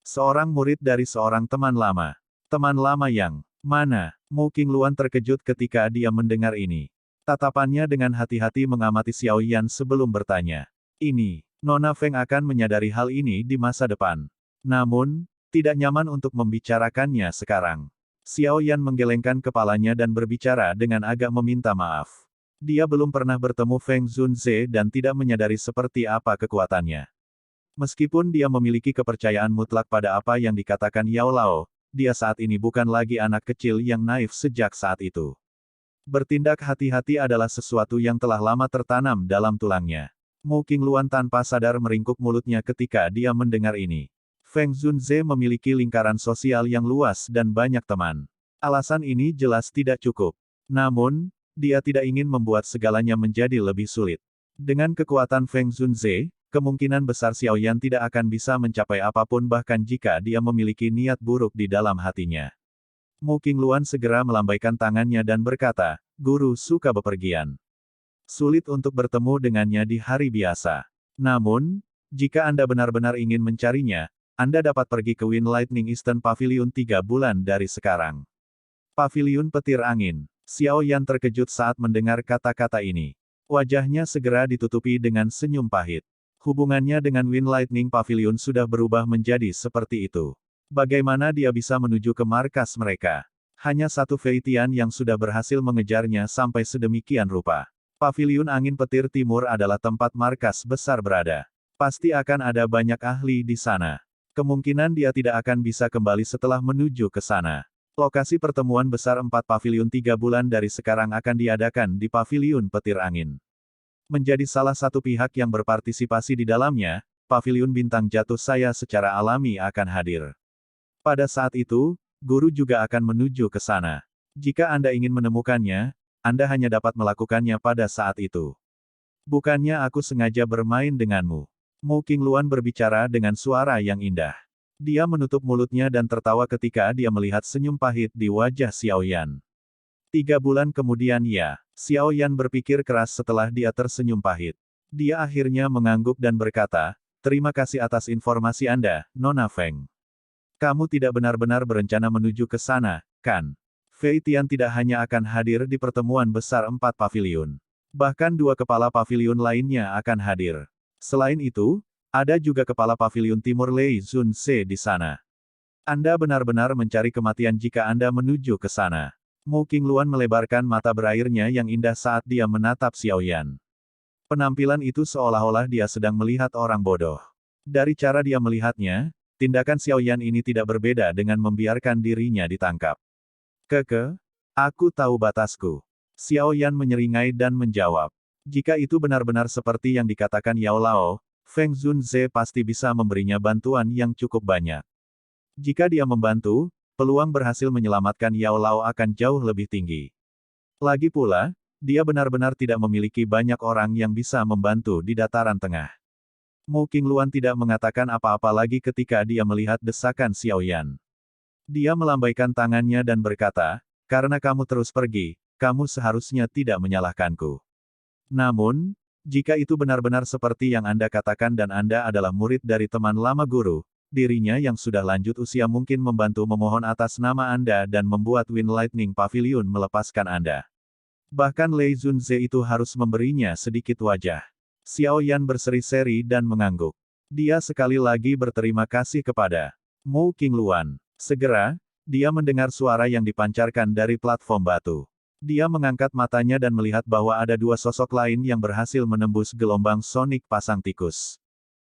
Seorang murid dari seorang teman lama. Teman lama yang mana? Mu Qingluan terkejut ketika dia mendengar ini. Tatapannya dengan hati-hati mengamati Xiao Yan sebelum bertanya. Ini, Nona Feng akan menyadari hal ini di masa depan. Namun, tidak nyaman untuk membicarakannya sekarang. Xiao Yan menggelengkan kepalanya dan berbicara dengan agak meminta maaf. Dia belum pernah bertemu Feng Zunze dan tidak menyadari seperti apa kekuatannya. Meskipun dia memiliki kepercayaan mutlak pada apa yang dikatakan Yao Lao, dia saat ini bukan lagi anak kecil yang naif sejak saat itu. Bertindak hati-hati adalah sesuatu yang telah lama tertanam dalam tulangnya. Mu Qingluan tanpa sadar meringkuk mulutnya ketika dia mendengar ini. Feng Zunze memiliki lingkaran sosial yang luas dan banyak teman. Alasan ini jelas tidak cukup. Namun, dia tidak ingin membuat segalanya menjadi lebih sulit. Dengan kekuatan Feng Zunze, kemungkinan besar Xiao Yan tidak akan bisa mencapai apapun bahkan jika dia memiliki niat buruk di dalam hatinya. Mu Qingluan segera melambaikan tangannya dan berkata, Guru suka bepergian. Sulit untuk bertemu dengannya di hari biasa. Namun, jika Anda benar-benar ingin mencarinya, Anda dapat pergi ke Wind Lightning Eastern Pavilion 3 bulan dari sekarang. Paviliun Petir Angin. Xiao Yan terkejut saat mendengar kata-kata ini. Wajahnya segera ditutupi dengan senyum pahit. Hubungannya dengan Wind Lightning Pavilion sudah berubah menjadi seperti itu. Bagaimana dia bisa menuju ke markas mereka? Hanya satu Feitian yang sudah berhasil mengejarnya sampai sedemikian rupa. Paviliun Angin Petir Timur adalah tempat markas besar berada. Pasti akan ada banyak ahli di sana. Kemungkinan dia tidak akan bisa kembali setelah menuju ke sana. Lokasi pertemuan besar 4 paviliun 3 bulan dari sekarang akan diadakan di Paviliun Petir Angin. Menjadi salah satu pihak yang berpartisipasi di dalamnya, Paviliun Bintang Jatuh saya secara alami akan hadir. Pada saat itu, guru juga akan menuju ke sana. Jika Anda ingin menemukannya, Anda hanya dapat melakukannya pada saat itu. Bukannya aku sengaja bermain denganmu. Mu Qingluan berbicara dengan suara yang indah. Dia menutup mulutnya dan tertawa ketika dia melihat senyum pahit di wajah Xiao Yan. 3 bulan kemudian ya, Xiao Yan berpikir keras setelah dia tersenyum pahit. Dia akhirnya mengangguk dan berkata, terima kasih atas informasi Anda, Nona Feng. Kamu tidak benar-benar berencana menuju ke sana, kan? Fei Tian tidak hanya akan hadir di pertemuan besar 4 paviliun. Bahkan 2 kepala paviliun lainnya akan hadir. Selain itu, ada juga kepala paviliun Timur Lei Zun Se di sana. Anda benar-benar mencari kematian jika Anda menuju ke sana. Mu Qingluan melebarkan mata berairnya yang indah saat dia menatap Xiao Yan. Penampilan itu seolah-olah dia sedang melihat orang bodoh. Dari cara dia melihatnya, tindakan Xiao Yan ini tidak berbeda dengan membiarkan dirinya ditangkap. Aku tahu batasku. Xiao Yan menyeringai dan menjawab. Jika itu benar-benar seperti yang dikatakan Yao Lao, Feng Zunze pasti bisa memberinya bantuan yang cukup banyak. Jika dia membantu, peluang berhasil menyelamatkan Yao Lao akan jauh lebih tinggi. Lagi pula, dia benar-benar tidak memiliki banyak orang yang bisa membantu di dataran tengah. Mu Qingluan tidak mengatakan apa-apa lagi ketika dia melihat desakan Xiao Yan. Dia melambaikan tangannya dan berkata, karena kamu terus pergi, kamu seharusnya tidak menyalahkanku. Namun, jika itu benar-benar seperti yang Anda katakan dan Anda adalah murid dari teman lama guru, dirinya yang sudah lanjut usia mungkin membantu memohon atas nama Anda dan membuat Wind Lightning Pavilion melepaskan Anda. Bahkan Lei Zunze itu harus memberinya sedikit wajah. Xiao Yan berseri-seri dan mengangguk. Dia sekali lagi berterima kasih kepada Mu Qingluan. Segera, dia mendengar suara yang dipancarkan dari platform batu. Dia mengangkat matanya dan melihat bahwa ada 2 sosok lain yang berhasil menembus gelombang sonik pasang tikus.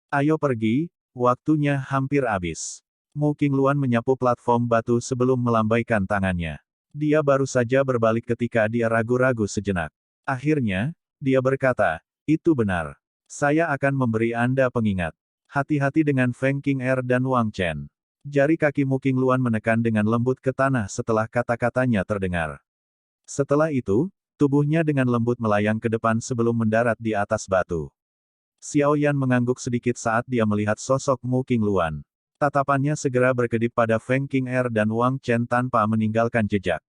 Ayo pergi, waktunya hampir habis. Mu Qingluan menyapu platform batu sebelum melambaikan tangannya. Dia baru saja berbalik ketika dia ragu-ragu sejenak. Akhirnya, dia berkata, itu benar. Saya akan memberi Anda pengingat. Hati-hati dengan Feng Qing'er dan Wang Chen. Jari kaki Mu Qingluan menekan dengan lembut ke tanah setelah kata-katanya terdengar. Setelah itu, tubuhnya dengan lembut melayang ke depan sebelum mendarat di atas batu. Xiao Yan mengangguk sedikit saat dia melihat sosok Mu Qingluan. Tatapannya segera berkedip pada Feng Qing'er dan Wang Chen tanpa meninggalkan jejak.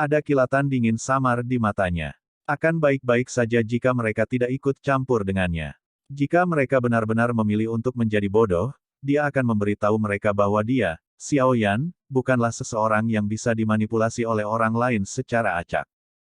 Ada kilatan dingin samar di matanya. Akan baik-baik saja jika mereka tidak ikut campur dengannya. Jika mereka benar-benar memilih untuk menjadi bodoh, dia akan memberitahu mereka bahwa dia, Xiao Yan, bukanlah seseorang yang bisa dimanipulasi oleh orang lain secara acak.